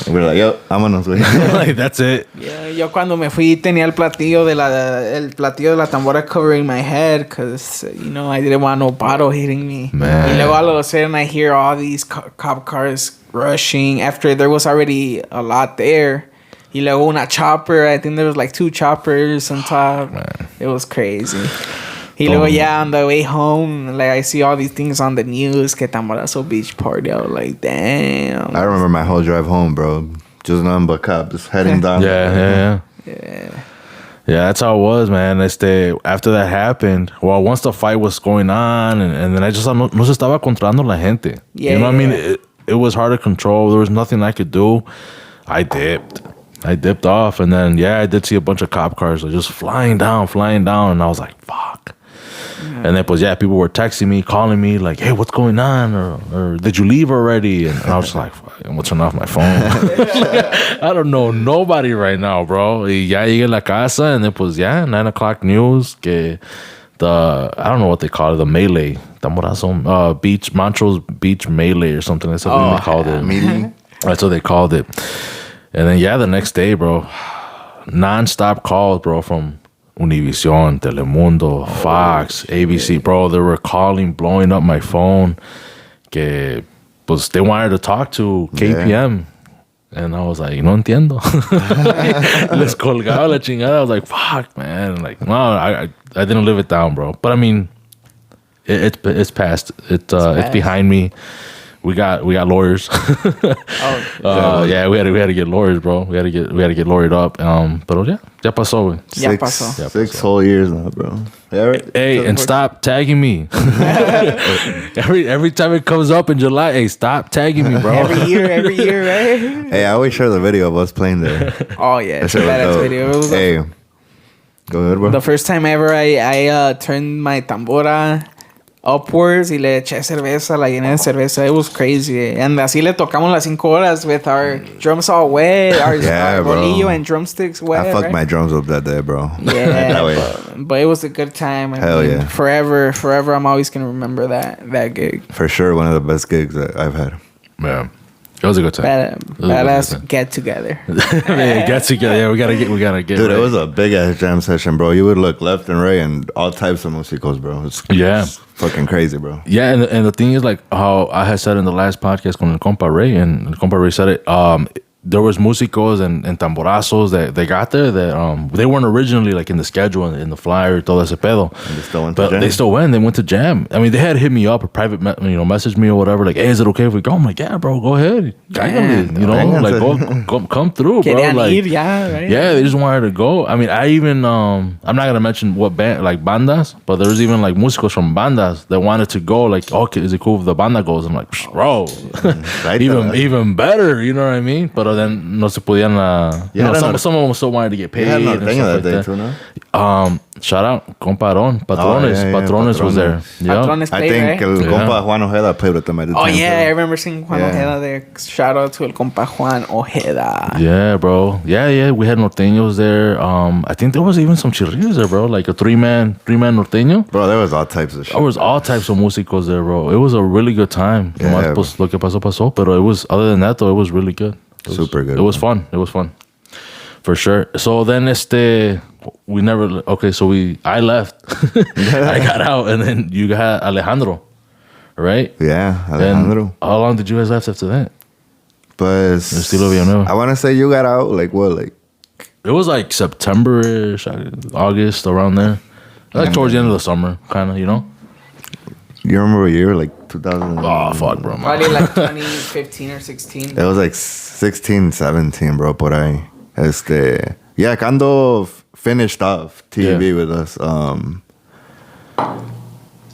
We were like, yo, vámonos, güey. Like, that's it. Yeah, yo cuando me fui tenía el platillo de la tambora covering my head because, you know, I didn't want no bottle hitting me. Man. Y luego all of a sudden I hear all these cop cars rushing after there was already a lot there. Y luego una chopper. I think there was like 2 choppers on top. It was crazy. Y luego yeah, on the way home, like I see all these things on the news, que Tamborazo Beach Party. I was like, damn. I remember my whole drive home, bro. Just nothing but cop, just heading down. Yeah. Yeah. Yeah, that's how it was, man. After that happened, well, once the fight was going on, and then I just no se estaba controlando la gente. Yeah, you know what I mean? yeah. It was hard to control. There was nothing I could do. I dipped off, and then I did see a bunch of cop cars like, just flying down, and I was like, fuck. And then, pues, people were texting me, calling me, like, hey, what's going on? Or did you leave already? And I was just like, fuck, I'm gonna turn off my phone. I don't know nobody right now, bro. Y ya llegué a la casa, and then, pues, 9 o'clock news, que I don't know what they call it, the melee, Tamborazo, Montrose Beach Melee or something. That's what they called it. Meeting. That's what they called it. And then, the next day, bro, non-stop calls, bro, from Univision, Telemundo, Fox, ABC, bro. They were calling, blowing up my phone. Que, pues, they wanted to talk to KPM. And I was like, no entiendo. Les colgaba la chingada. I was like, fuck, man. Like, no, I didn't live it down, bro. But I mean, it's past. It's behind me. we got lawyers. Yeah, we had to get lawyers, bro. We had to get lawyered up. But yeah, ya pasó, güey. Ya pasó. 6 whole years now, bro. Yeah, right. Hey, and stop tagging me. every time it comes up in July, hey, stop tagging me, bro. Every year, right? Hey, I always share the video of us playing there. Oh yeah, That it's a shit was badass dope. video. It was Hey, go ahead, bro. the first time ever I turned my tambora upwards y le eché cerveza, la llené de cerveza. It was crazy. And así le tocamos las 5 horas with our drums all wet, our Yeah, bro. bolillo and drumsticks wet. I fucked right? my drums up that day, bro. Yeah, That way. but it was a good time. I Hell mean, yeah. Forever, I'm always gonna remember that gig. For sure, one of the best gigs that I've had. Yeah, it was a good time. Badass get together. Yeah, get together. Yeah, we gotta get. Dude, right. it was a big ass jam session, bro. You would look left and right and all types of musicos, bro. It's fucking crazy, bro. Yeah, and the thing is, like how I had said in the last podcast con el compa Ray, and el compa Ray said it. There was músicos and tamborazos that they got there that they weren't originally like in the schedule and in the flyer, todo ese pedo. And they still went to But jam. they still went. They went to jam. I mean, they had hit me up, a private, message me or whatever. Like, hey, is it okay if we go? I'm like, yeah, bro, go ahead. Cállate, you know, Vénganse. like come through, bro. Querían Like, ir ya, right? yeah, they just wanted to go. I mean, I even I'm not gonna mention what band, like bandas, but there was even like músicos from bandas that wanted to go. Like, okay, is it cool if the banda goes? I'm like, bro, Right even better. You know what I mean? But then no se podían. Some of them still wanted to get paid. You had and another thing stuff that like day that. too, no? Shout out, compadron, Patrones. yeah, Patrones was there. Yeah. Patrones I played, think right? el Yeah. compa Juan Ojeda played with them at the Oh time. yeah, I too. remember seeing Juan Yeah. Ojeda there. Shout out to el compa Juan Ojeda. Yeah, bro. Yeah. We had norteños there. I think there was even some chirrillos there, bro. Like a three-man norteño. Bro, there was all types of shit. There was all types of músicos there, bro. It was a really good time. Yeah, Nomás, pues, lo que pasó. Pero it was, other than that, though, it was really good. It was, Super good, It was man. fun. It was fun. For sure. So then, we never, okay, so I left. I got out, and then you got Alejandro, right? Yeah, Then Alejandro. how long did you guys left after that? Pues, Estilo Villanueva. I want to say you got out, like, what, like, It was like September-ish, August, around there. Like towards the end of the summer, kind of, you know? you remember what year? Like 2000? Oh, fuck, bro. Probably like 2015 or 16. It was like 16, 17, bro, por ahí. Yeah, Kando finished off TV Yeah. with us.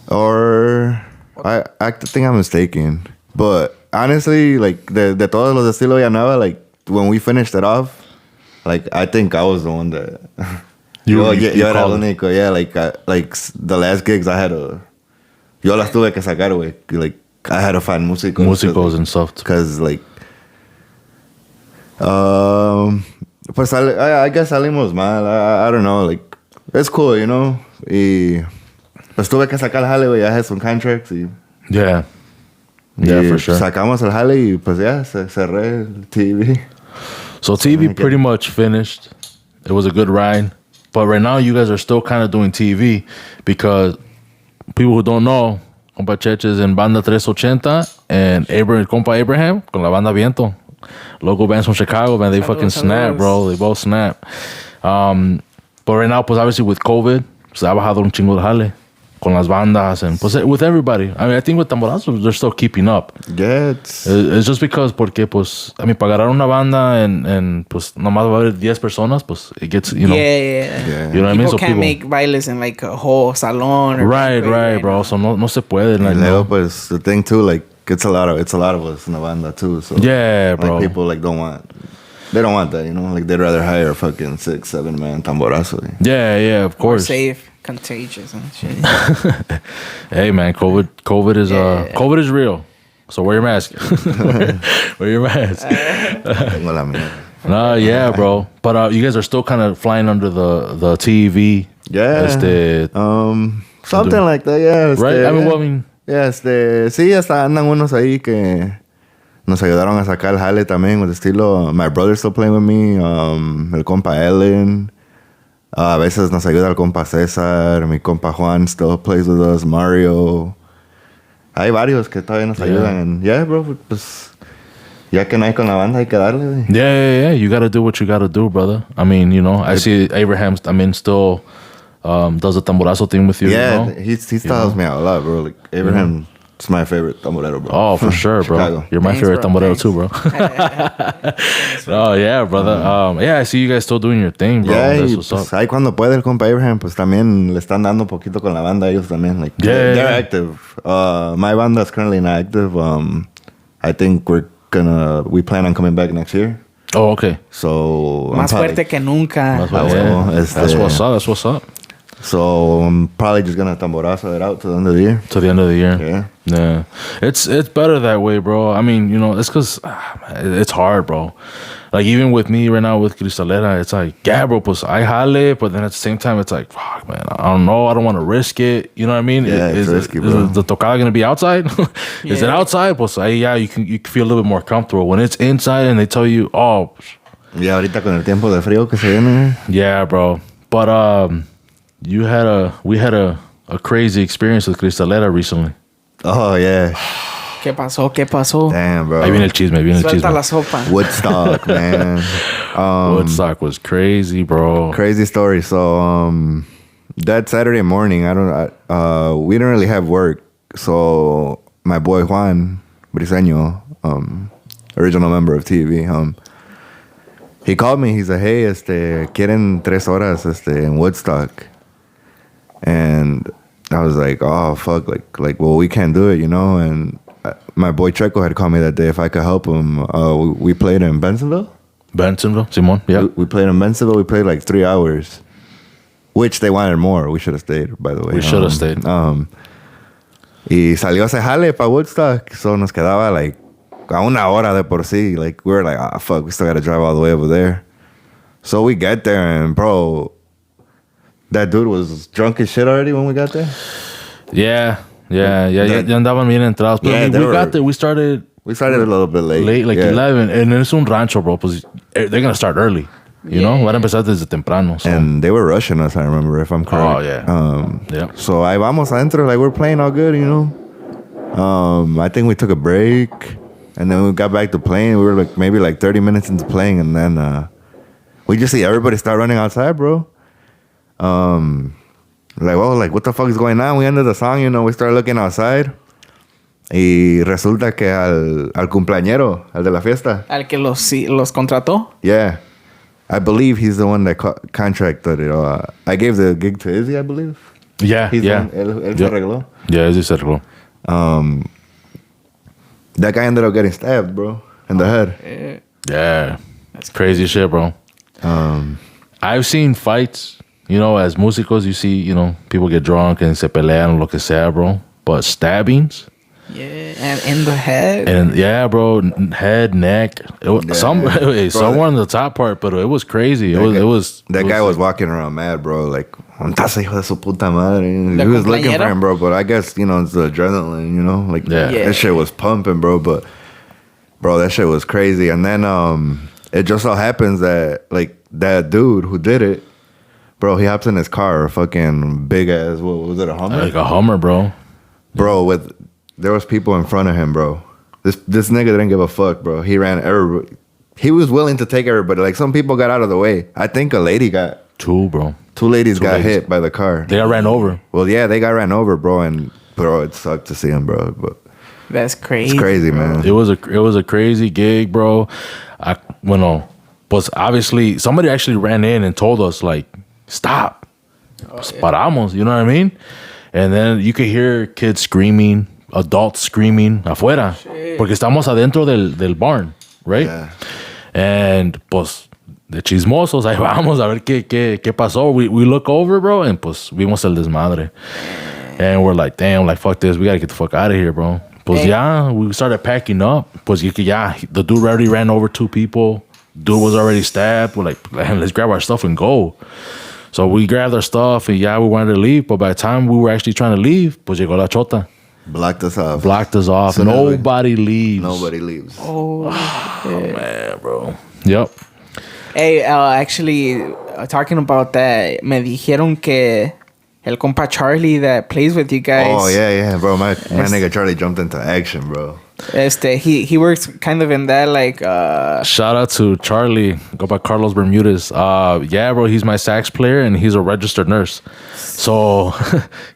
Or I think I'm mistaken. But honestly, like de todos los de Estilo Villanueva, like when we finished it off, like I think I was the one that You yo era el called it. único. Yeah, like the last gigs I had to yo las tuve que sacar, güey. Like I had to find músicos. Músicos and stuff. Because like pues I guess salimos mal. I don't know, like it's cool, you know. Y pues tuve que sacar el jale, güey. I had some contracts y Yeah. Yeah, y for sure. sacamos el jale y pues ya cerré el TV. So TV pretty much finished. It was a good ride. But right now you guys are still kind of doing TV because people who don't know, Compa Cheche is in Banda 380 and Compa Abraham con la Banda Viento. Local bands from Chicago, man, they fucking snap, bro. They both snap. But right now, pues obviously with COVID, se ha bajado un chingo de jale con las bandas and pues with everybody. I mean, I think with Tamborazos, they're still keeping up. Yeah, It's just because, porque, pues, I mean, para agarrar una banda and pues, nomás va a haber 10 personas, pues, it gets, you know. Yeah. You know what I mean? People So can't make bailes in like a whole salon. Or Right, bro. So no se puede. Like, and luego no. pues the thing too, like it's a lot of us in the banda too. So Yeah, bro. like people like don't want that, you know. Like they'd rather hire a fucking 6-7 man tamborazo. Yeah, of More course. safe, contagious and shit. Hey, man, COVID is real. So wear your mask. wear your mask. Tengo la mía. No, yeah, bro. But you guys are still kind of flying under the TV. Yeah. Something like that, yeah. Right? I mean, Yeah, sí, hasta andan unos ahí que nos ayudaron a sacar el jale también, with estilo. My brother's still playing with me, el compa Ellen. A veces nos ayuda el compa César, mi compa Juan still plays with us, Mario. Hay varios que todavía nos ayudan. And yeah, bro, pues ya que no hay con la banda hay que darle, güey. Yeah. You got to do what you got to do, brother. I mean, you know, I see Abraham, still does the tamborazo thing with you. Yeah, you know? he still helps me out a lot, bro. Like Abraham It's my favorite tamborero, bro. Oh, for sure, bro. Chicago. You're my Thanks, favorite bro. tamborero Thanks. too, bro. Oh, yeah, brother. Yeah, I see you guys still doing your thing, bro. Yeah, That's y what's pues up. ahí cuando puede el compa Abraham, pues también le están dando un poquito con la banda ellos también. Like, Yeah, they're yeah. active. My banda is currently not active. I think we plan on coming back next year. Oh, okay. So Más fuerte que nunca. That's, Ah, yeah. well, That's what's up. That's what's up. So I'm probably just gonna tamborazo it out to the end of the year. To the end of the year. Yeah. Yeah. It's better that way, bro. I mean, you know, it's because it's hard, bro. Like, even with me right now with Cristalera, it's like, yeah, bro, pues I jale, but then at the same time, it's like, fuck, man, I don't know. I don't want to risk it. You know what I mean? Yeah, it's risky, is bro. the tocada going to be outside? Is it Yeah. outside? Pues, yeah, you can feel a little bit more comfortable. When it's inside and they tell you, oh, Y ahorita con el tiempo de frío que se viene. yeah, bro. But we had a crazy experience with Cristalera recently. Oh, yeah. ¿Qué pasó? ¿Qué pasó? Damn, bro. Ahí viene el chisme, Suelta la sopa. Woodstock, man. Woodstock was crazy, bro. Crazy story. So, that Saturday morning, we didn't really have work. So, my boy Juan Briseño, original member of TV, he called me. He said, hey, quieren 3 horas, en Woodstock. And I was like, oh, fuck. Like, well, we can't do it, you know? And my boy Checo had called me that day if I could help him. We played in Bensonville. Bensonville, Simon, yeah. We played in Bensonville. We played like 3 hours, which they wanted more. We should have stayed, by the way. We should have stayed. Y salió ese jale para Woodstock. So nos quedaba like a una hora de por sí. Like, we were like, ah, fuck, we still got to drive all the way over there. So we get there and, bro, that dude was drunk as shit already when we got there. Yeah. Ya andaban bien entrados. But Yeah, we they were- got there. We started We started a little bit late. late, like yeah. 11. And it's un rancho, bro. Pues they're going to start early. You know? Van a empezar desde temprano. So. And they were rushing us, I remember, if I'm correct. Oh, yeah. Yeah. So ahí vamos adentro, like we're playing all good, you know. I think we took a break, and then we got back to playing. We were like maybe like 30 minutes into playing, and then we just see everybody start running outside, bro. Like, well, like what the fuck is going on? We ended the song, you know. We started looking outside, y resulta que al cumpleañero, al de la fiesta, Al que los contrató. yeah. I believe he's the one that contracted it. I gave the gig to Izzy, I believe. Yeah, He's yeah. the one, él se Yep. arregló. Yeah, ese se arregló. That guy ended up getting stabbed, bro, in the head. Yeah. That's crazy shit, bro. I've seen fights, you know, as músicos, you see, you know, people get drunk and se pelean, lo que sea, bro. But stabbings, Yeah. And in the head. and yeah, bro, head, neck, it was, Yeah. somewhere in the top part, but it was crazy. That guy was walking around mad, bro. Like, "Ontaza, hijo de su puta madre." He was looking for cumpleañero? him, bro. But I guess, you know, it's the adrenaline, you know? Like, Yeah. Yeah. that shit was pumping, bro. But, bro, that shit was crazy. And then it just so happens that, like, that dude who did it, bro, he hops in his car, a fucking big-ass, what was it, a Hummer? like a Hummer, bro. Bro, there was people in front of him, bro. This nigga didn't give a fuck, bro. He ran everybody. He was willing to take everybody. Like, some people got out of the way. I think a lady got... Two, bro. Two ladies got ladies. hit by the car. They got ran over. Well, yeah, they got ran over, bro. And, bro, it sucked to see him, bro. But That's crazy. it's crazy, man. It was a crazy gig, bro. Pues obviously somebody actually ran in and told us like, stop, pues paramos. You know what I mean? And then you could hear kids screaming, adults screaming afuera, porque estamos adentro del barn, right? Yeah. And pues de chismosos ahí vamos a ver qué pasó. We look over, bro, and pues vimos el desmadre. And we're like, damn, like, fuck this. We got to get the fuck out of here, bro. Pues yeah, we started packing up. Pues yeah, the dude already ran over 2 people. Dude was already stabbed. We're like, man, let's grab our stuff and go. So we grabbed our stuff and yeah, we wanted to leave. But by the time we were actually trying to leave, pues llegó la chota. Blocked us off. Blocked us off. So now Nobody leaves. Nobody leaves. Oh, Man, bro. Yep. Hey, actually, talking about that, me dijeron que el compa Charlie that plays with you guys. Oh, yeah, bro. My nigga Charlie jumped into action, bro. He works kind of in that like Shout out to Charlie. Go by Carlos Bermudez. Yeah, bro, he's my sax player and he's a registered nurse. So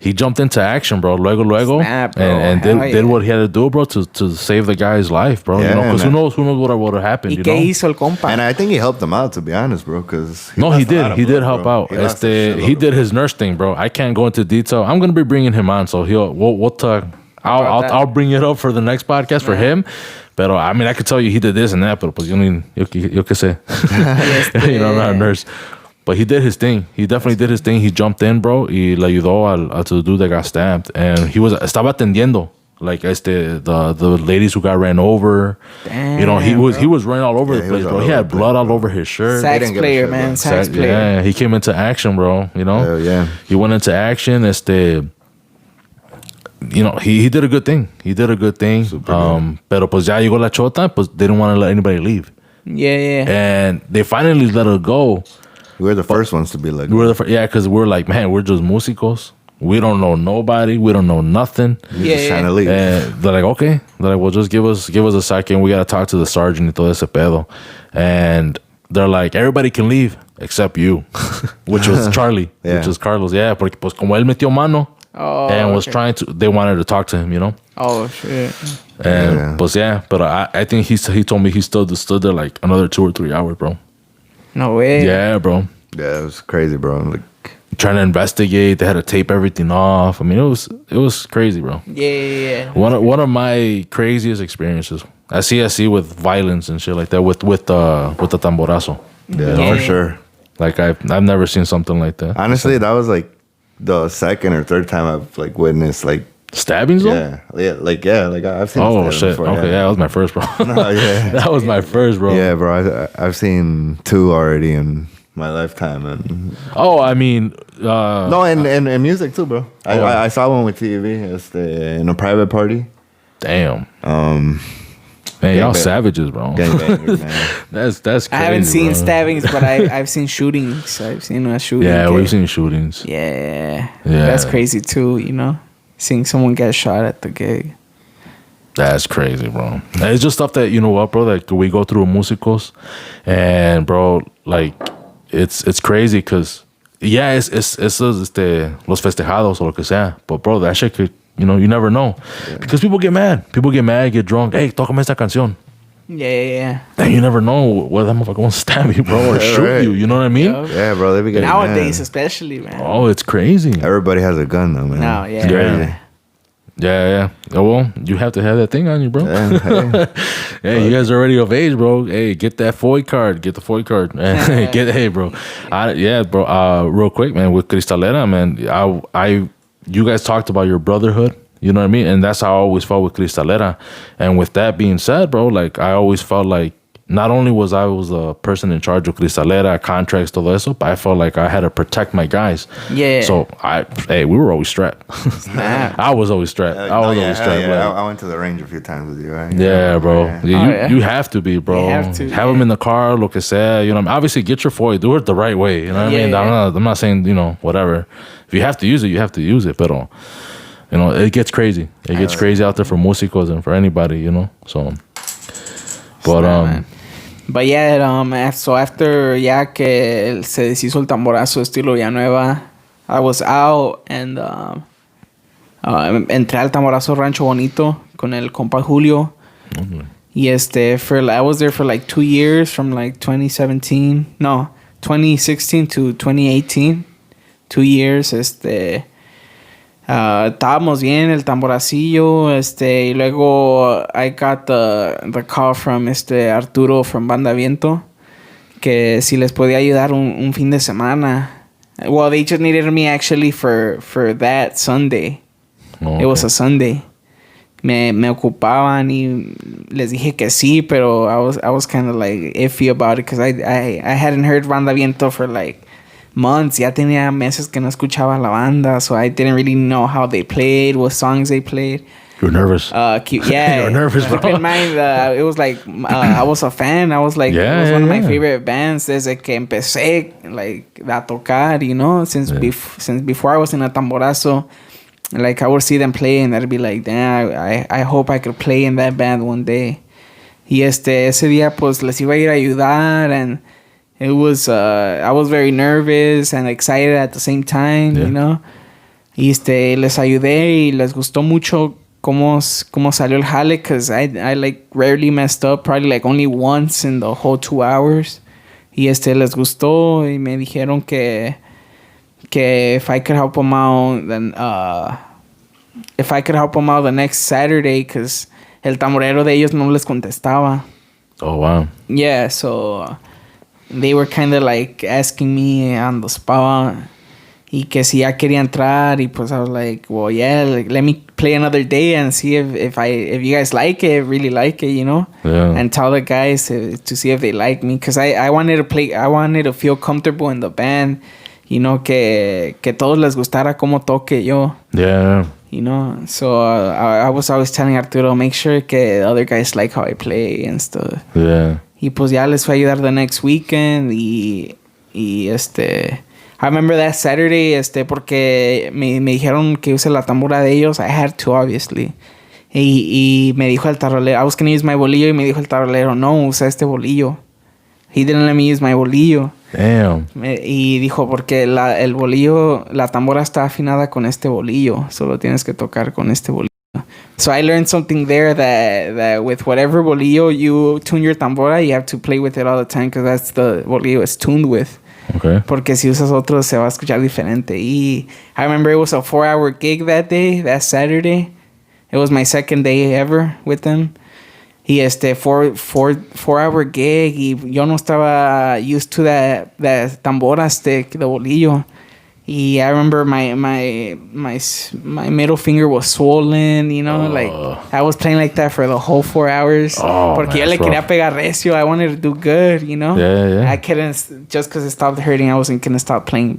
he jumped into action, bro. Luego. Snap, bro. And did what he had to do, bro, to save the guy's life, bro. Yeah, you know, because man. who knows what would have happened, ¿Y you qué know? hizo el compa? And I think he helped him out, to be honest, bro. Because He did help out. He did his nurse thing, bro. I can't go into detail. I'm gonna be bringing him on, so we'll talk. I'll bring it up for the next podcast for him. But I mean, I could tell you he did this and that, but pues yo qué sé. You know, I'm not a nurse. But he did his thing. He definitely did his thing. He jumped in, bro. Y le ayudó to the dude that got stabbed. And estaba atendiendo. Like the ladies who got ran over. Damn, you know, he was running all over the place, bro. He had blood all over his shirt. Sax didn't give a player, shit, man. bro. Sax player. Yeah, he came into action, bro. You know? Hell yeah. He went into action. You know, he did a good thing. Pero pues ya llegó la chota, pues they didn't want to let anybody leave. Yeah. And they finally let her go. We were the first ones to be like, Because we're like, man, we're just músicos. We don't know nobody. We don't know nothing. you're just trying to leave. And they're like, okay. They're like, well, just give us a second. We got to talk to the sergeant y todo ese pedo. And they're like, everybody can leave except you, which was Charlie, Yeah. which was Carlos. Yeah, porque pues como él metió mano and was they wanted to talk to him, you know? Oh, shit. And Yeah. pues yeah, but I think he told me he stood there like another 2 or 3 hours, bro. No way. Yeah, bro. Yeah, it was crazy, bro. Like, Trying to investigate, they had to tape everything off. I mean, it was crazy, bro. Yeah. One of my craziest experiences at CSC with violence and shit like that with the tamborazo. yeah, Yeah. for sure. Like I've never seen something like that. Honestly, that was like the second or third time I've like witnessed like Stabbings though? like I've seen. Oh stabbings shit. before, Okay, yeah, that was my first, bro. No, yeah. That was my first, bro. Yeah, bro. I've seen 2 already in my lifetime, and Oh, I mean, no, and music too, bro. Oh. I saw one with TV. It's in a private party. damn. Um, Man, y'all gangbang. savages, bro. gangbangers, man. That's crazy. I haven't seen bro. stabbings, but I've seen shootings. I've seen a shooting. Yeah, que- we've seen shootings. Yeah. Yeah. That's crazy too, you know? Seeing someone get shot at the gig. That's crazy, bro. And it's just stuff that, you know what, bro, like we go through musicos and bro, like it's crazy because es los festejados o lo que sea, but bro, that shit could, you know, you never know because people get mad, get drunk. Hey, tócame esta canción. Yeah. And you never know whether that motherfucker wants to stab you, bro, or shoot Right. you. You know what I mean? Yup. Yeah, bro. They be getting Nowadays, mad. especially, man. Oh, it's crazy. Everybody has a gun though, man. No, yeah. Yeah. Yeah. Well, you have to have that thing on you, bro. Yeah, hey. Hey, you guys are already of age, bro. Hey, get that FOI card. Get the FOI card. Hey, bro. Real quick, man. With Cristalera, man. You guys talked about your brotherhood. You know what I mean? And that's how I always felt with Cristalera. And with that being said, bro, like I always felt like not only was I a person in charge of Cristalera, contracts, todo eso, but I felt like I had to protect my guys. Yeah. So we were always strapped. Snap. I was always strapped. I was always strapped. Yeah. like- I went to the range a few times with you, right? Yeah, bro. Yeah. Yeah, Oh, you have to be, bro. You have to, Have them in the car, lo que sea. You know, obviously get your FOI. Do it the right way. You know what I mean? Yeah. I'm not saying, you know, whatever. If you have to use it, you have to use it. But, you know, it gets crazy. It gets crazy out there for músicos and for anybody, you know? So, but, man. But yeah, so after ya que se deshizo el tamborazo estilo Villanueva, I was out and entré al tamborazo Rancho Bonito con el compa Julio. Y I was there for like 2 years from like 2016 to 2018. 2 years, estábamos bien el tamboracillo, y luego I got the call from Arturo from Banda Viento que si les podía ayudar un fin de semana. Well, they just needed me actually for that Sunday. It was a Sunday. Me ocupaban y les dije que sí, pero I was kind of like iffy about it because I hadn't heard Banda Viento for like months. Ya tenía meses que no escuchaba la banda, so I didn't really know how they played, what songs they played. you're nervous. Yeah. You're nervous, bro. Keep in mind, it was like I was a fan. I was like, it was one of my favorite bands desde que empecé like a tocar, you know, since before I was in a tamborazo. Like, I would see them play and I'd be like, damn, I hope I could play in that band one day. Y ese día, pues, les iba a ir a ayudar, and it was, I was very nervous and excited at the same time, Yeah. you know? Y les ayudé y les gustó mucho cómo salió el jale, because I like rarely messed up, probably like only once in the whole 2 hours. Y les gustó y me dijeron que if I could help them out, then if I could help them out the next Saturday, because el tamborero de ellos no les contestaba. Oh, wow. Yeah, so they were kind of like asking me on the spot y que si ya quería entrar, y pues I was like, well, yeah, like, let me play another day and see if you guys like it, really like it, you know? Yeah. And tell the guys to see if they like me, because I wanted to play, I wanted to feel comfortable in the band, you know, que todos les gustara cómo toque yo. Yeah. You know, so I was always telling Arturo, make sure que the other guys like how I play and stuff. Yeah. Y pues ya les fue a ayudar the next weekend y I remember that Saturday, porque me dijeron que use la tambora de ellos. I had to, obviously. Y me dijo el tarolero, I was going to use my bolillo, y me dijo el tarolero, no, usa este bolillo. He didn't let me use my bolillo. Damn. Y dijo, porque el bolillo, la tambora está afinada con este bolillo. Solo tienes que tocar con este bolillo. So I learned something there that with whatever bolillo you tune your tambora, you have to play with it all the time, because that's the bolillo it's tuned with. Okay. Porque si usas otro se va a escuchar diferente. Y I remember it was a 4-hour gig that day, that Saturday. It was my second day ever with them. Y 4-hour gig, y yo no estaba used to that tambora stick, the bolillo. Y I remember my middle finger was swollen, you know, like I was playing like that for the whole 4 hours. Oh, porque man, yo le that's quería rough. pegar recio. I wanted to do good, you know. Yeah. I couldn't, just because it stopped hurting, I wasn't gonna start playing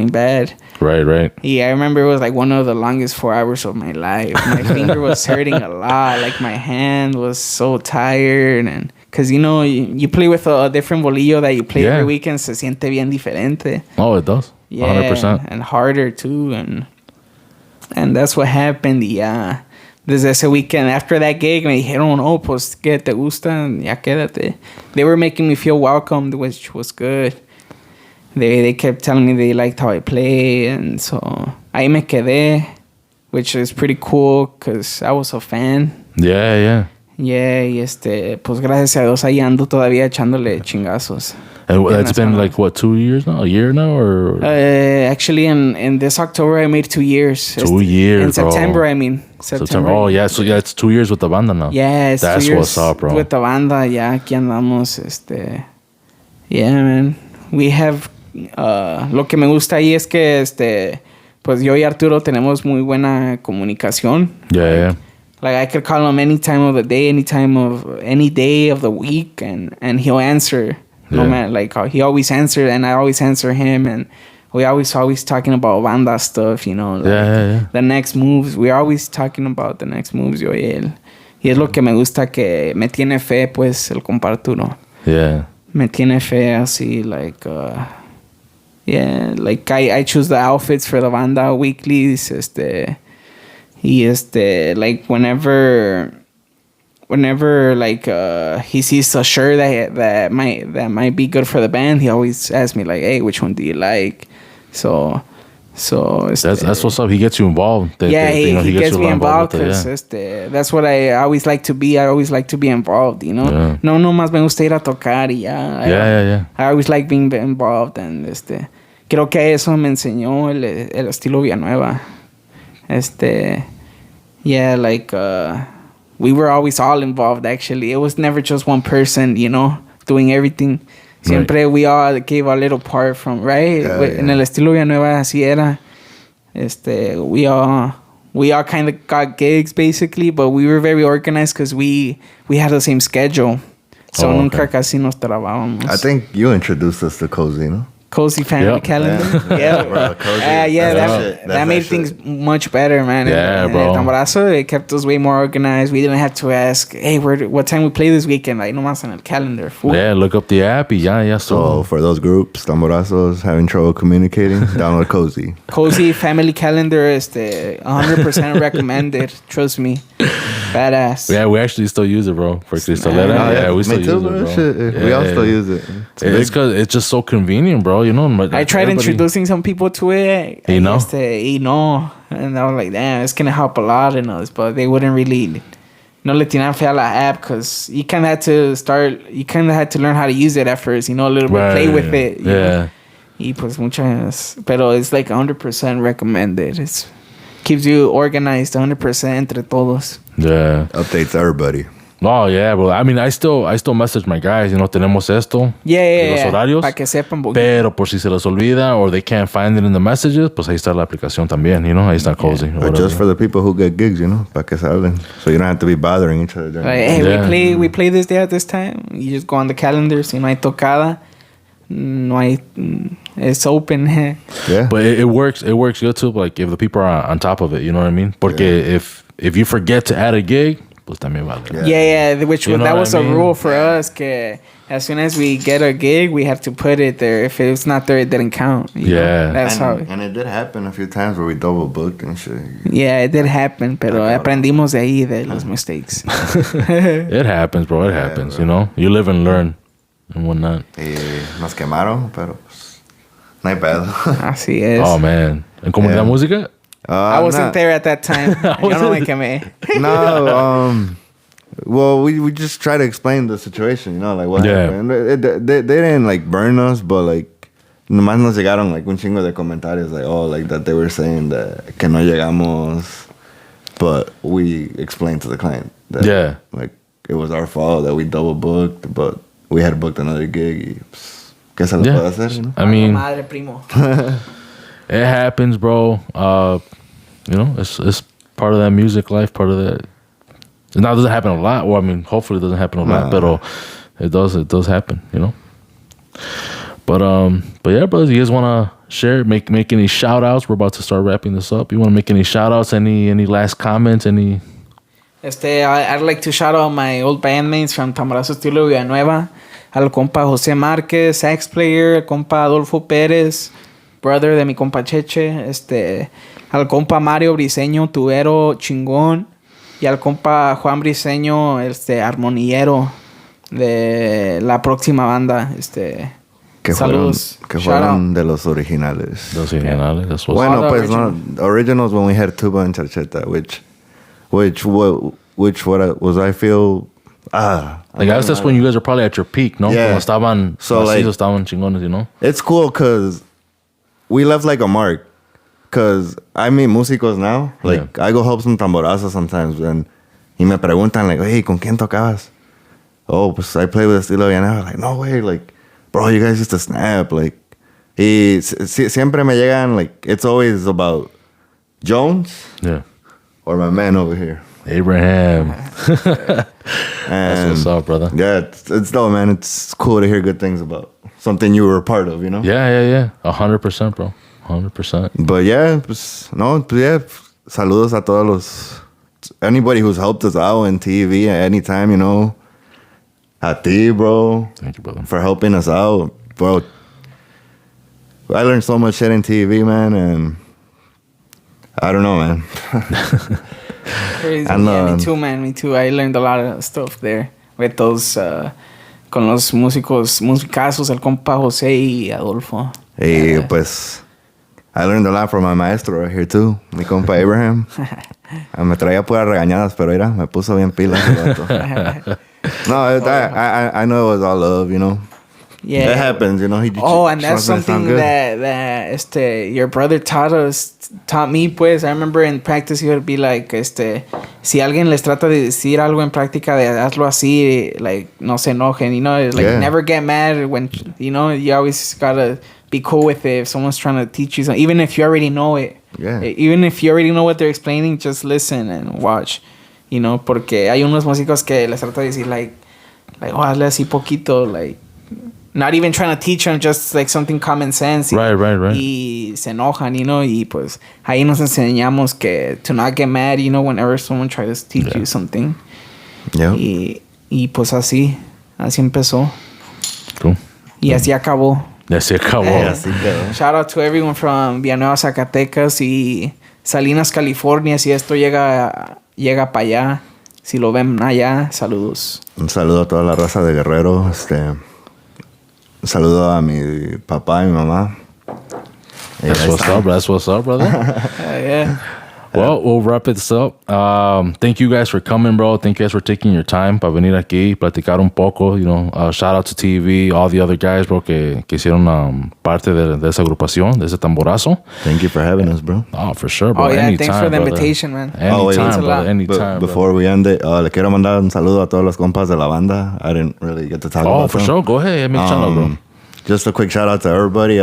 bad. Right. Yeah, I remember it was like one of the longest 4 hours of my life. My finger was hurting a lot. Like my hand was so tired, and because you know you play with a different bolillo that you play Yeah. every weekend, se siente bien diferente. Oh, it does. Yeah, 100%. and harder too, and that's what happened. Yeah, desde ese weekend, after that gig, me dijeron, oh, pues que te gusta, ya quédate. They were making me feel welcomed, which was good. They kept telling me they liked how I play, and so ahí me quedé, which is pretty cool because I was a fan. Yeah. Yeah, y pues gracias a Dios ahí ando todavía echándole chingazos. And Yeah, that's that's been fine. like, what, 2 years now? A year now? Or Actually, in this October, I made 2 years. 2 years, In September, bro. I mean. September. Oh, yeah. So, yeah, it's 2 years with the banda now. Yeah, it's That's 2 years what's up, bro. with the banda. Ya aquí andamos. Yeah, man. We have... lo que me gusta ahí es que, pues yo y Arturo tenemos muy buena comunicación. Yeah. Like, I could call him any time of the day, any day of the week, and he'll answer. No Yeah. matter, like, he always answered, and I always answer him, and we always talking about banda stuff, you know. Like, Yeah. The next moves. We're always talking about the next moves, yo y él. Y es lo que me gusta, que me tiene fe, pues, el compa Arturo. Yeah. Me tiene fe así, like, yeah, like, I choose the outfits for the banda weeklies, y like, whenever like he sees a shirt that might be good for the band, he always asks me like, hey, which one do you like? So That's what's up. He gets you involved. yeah, he gets you me involved with it, because that's what I always like to be. I always like to be involved, you know. Yeah. No más me gusta ir a tocar y ya. Yeah. I always like being involved, and creo que eso me enseñó el estilo Villanueva. Yeah, like we were always all involved. Actually, it was never just one person, you know, doing everything. Siempre we all gave a little part from, right? Yeah, En el estilo Villanueva así era. We all kind of got gigs basically, but we were very organized because we had the same schedule. So Oh, nunca okay. casi nos trabábamos. I think you introduced us to Cozy, no? Cozy family Yep. calendar. Yeah. Yeah, Bro, Cozy. yeah, That's that, shit. that That's made that things shit. much better, man. Yeah, and bro. El Tamborazo, it kept us way more organized. We didn't have to ask, hey, what time we play this weekend? Like, nomás on el calendar. Fool. Yeah, look up the app y ya So for those groups, tamborazos having trouble communicating, download Cozy. Cozy family calendar is 100% recommended. Trust me. Badass. Yeah, we actually still use it, bro. For Cristalera. Oh, Yeah, we still Me too, use bro. it, bro. Shit, we all still use it. It's because it's just so convenient, bro. You know, I tried introducing some people to it. Y no. Y no. And I was like, damn, it's going to help a lot in us. But they wouldn't really... No le tiraban fe a la app because you kind of had to learn how to use it at first, you know, a little bit, play with it. you know. Y pues muchas... Pero it's like 100% recommended. It's keeps you organized 100% entre todos. Yeah. Updates everybody. Oh, yeah, bro. I mean, I still message my guys, you know, tenemos esto. Yeah, Los horarios. Para que sepan poquito. Pero por si se les olvida or they can't find it in the messages, pues ahí está la aplicación también, you know, ahí está Cozy. But just for the people who get gigs, you know, para que salgan. So you don't have to be bothering each other. Like, hey, Yeah. we play this day at this time. You just go on the calendar. Si no hay tocada, no hay... It's open. Yeah. But it works good too, like if the people are on top of it, you know what I mean? Porque if you forget to add a gig, pues también vale. Yeah, which You know that what was I a mean? rule for us. Que as soon as we get a gig, we have to put it there. If it was not there, it didn't count. you know? Yeah. That's how... And it did happen a few times where we double booked and shit. Yeah, it did happen, pero aprendimos de ahí, de los mistakes. It happens, bro. It happens, bro. you know? You live and learn and whatnot. Y nos quemaron, pero pues, no hay pedo. Así es. Oh, man. ¿En Comunidad Yeah. Música? I wasn't there at that time. Yo no me quemé. No, well, we just try to explain the situation, you know, like what Yeah. happened. They didn't like burn us, but like nomás nos llegaron like un chingo de comentarios like, oh, like that they were saying that que no llegamos, but we explained to the client that Yeah. like it was our fault that we double booked, but we had booked another gig. Y, pues, ¿qué se le Yeah. puede hacer? You know? I mean, Madre primo. it happens, bro. You know, it's part of that music life, part of that. Now, it doesn't happen a lot. Well, I mean, hopefully it doesn't happen a lot, No. but it does happen, you know? But yeah, brothers, you guys want to share, make any shout outs? We're about to start wrapping this up. You want to make any shout outs? Any last comments? Any? I'd like to shout out my old bandmates from Tamborazo Estilo Villanueva. Al compa José Márquez, sax player. Al compa Adolfo Pérez, brother de mi compa Cheche. Al compa Mario Briseño, tubero chingón. Y al compa Juan Briseño, armonillero de la próxima banda. Que Saludos. que Shout fueron de los originales. Those originales. That's what's Bueno, the pues no, originals when we had tuba and charcheta, which what was I feel like, I guess that's when you guys are probably at your peak, no? Yeah. Cuando estaban, So, like- estaban chingones, you know? it's cool because we left like a mark. Because I meet músicos now. Like, I go help some tamborazos sometimes. And y me preguntan, like, hey, ¿con quién tocabas? Oh, pues I play with Estilo Villanueva. Like, no way. Like, bro, you guys used to snap. Like, y siempre me llegan, like, it's always about Jones Yeah. or my man over here. Abraham. And That's what's up, brother. yeah, it's dope, man. It's cool to hear good things about something you were a part of, you know? Yeah. 100%, bro. 100%. But yeah, pues, no, pues yeah, saludos a todos los, anybody who's helped us out in TV at any time, you know. A ti, bro, Thank you, brother. for helping us out. Bro, I learned so much shit in TV, man, and I don't know, man. Crazy. And, Yeah, me too, man. Me too. I learned a lot of stuff there with those, con los musicazos, el compa José y Adolfo. Hey, pues, I learned a lot from my maestro right here, too, mi compa Abraham. Me traía puras regañadas, pero mira, me puso bien pilas. No, I know it was all love, you know. Yeah. That happens, you know. He And just that's wants me to sound something good. that your brother taught me, pues. I remember in practice he would be like, si alguien les trata de decir algo en práctica de hazlo así, like, no se enojen, you know, like, Yeah. never get mad when, you know, you always gotta be cool with it if someone's trying to teach you something, even if you already know it. Yeah. Even if you already know what they're explaining, just listen and watch, you know, porque hay unos músicos que les trata de decir, like, oh, hazle así poquito, like, not even trying to teach them, just like something common sense. Right. Y se enojan, y pues ahí nos enseñamos que to not get mad, whenever someone tries to teach you something. Yep. Y pues así empezó. Cool. Y así acabó. Ya se acabó. Así quedó. Shout out to everyone from Villanueva, Zacatecas y Salinas, California. Si esto llega para allá, si lo ven allá, saludos. Un saludo a toda la raza de Guerrero. Un saludo a mi papá y mi mamá. Y That's ahí what's está. up. That's what's up, brother. Yeah. Well, we'll wrap this up. Thank you guys for coming, bro. Thank you guys for taking your time para venir aquí, platicar un poco. Shout out to TV, all the other guys, bro, que hicieron parte de esa agrupación, de ese tamborazo. Thank you for having us, bro. Oh, for sure, bro. Oh, yeah. Anytime, Thanks for the brother. invitation, man. Oh, wait, Anytime, it's a brother. lot. Anytime. Before we end it, le quiero mandar un saludo a todos los compas de la banda. I didn't really get to talk Oh, about for them. sure. Go ahead. Mencionalo, bro. Just a quick shout out to everybody.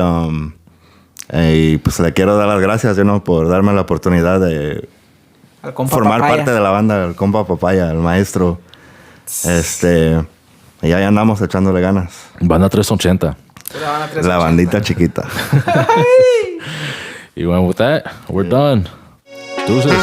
Y pues le quiero dar las gracias, por darme la oportunidad de Al compa formar Papaya. parte de la banda, el compa Papaya, el maestro. Y ahí andamos echándole ganas. Banda 380. La bandita chiquita. You went with that? We're done. Deuces.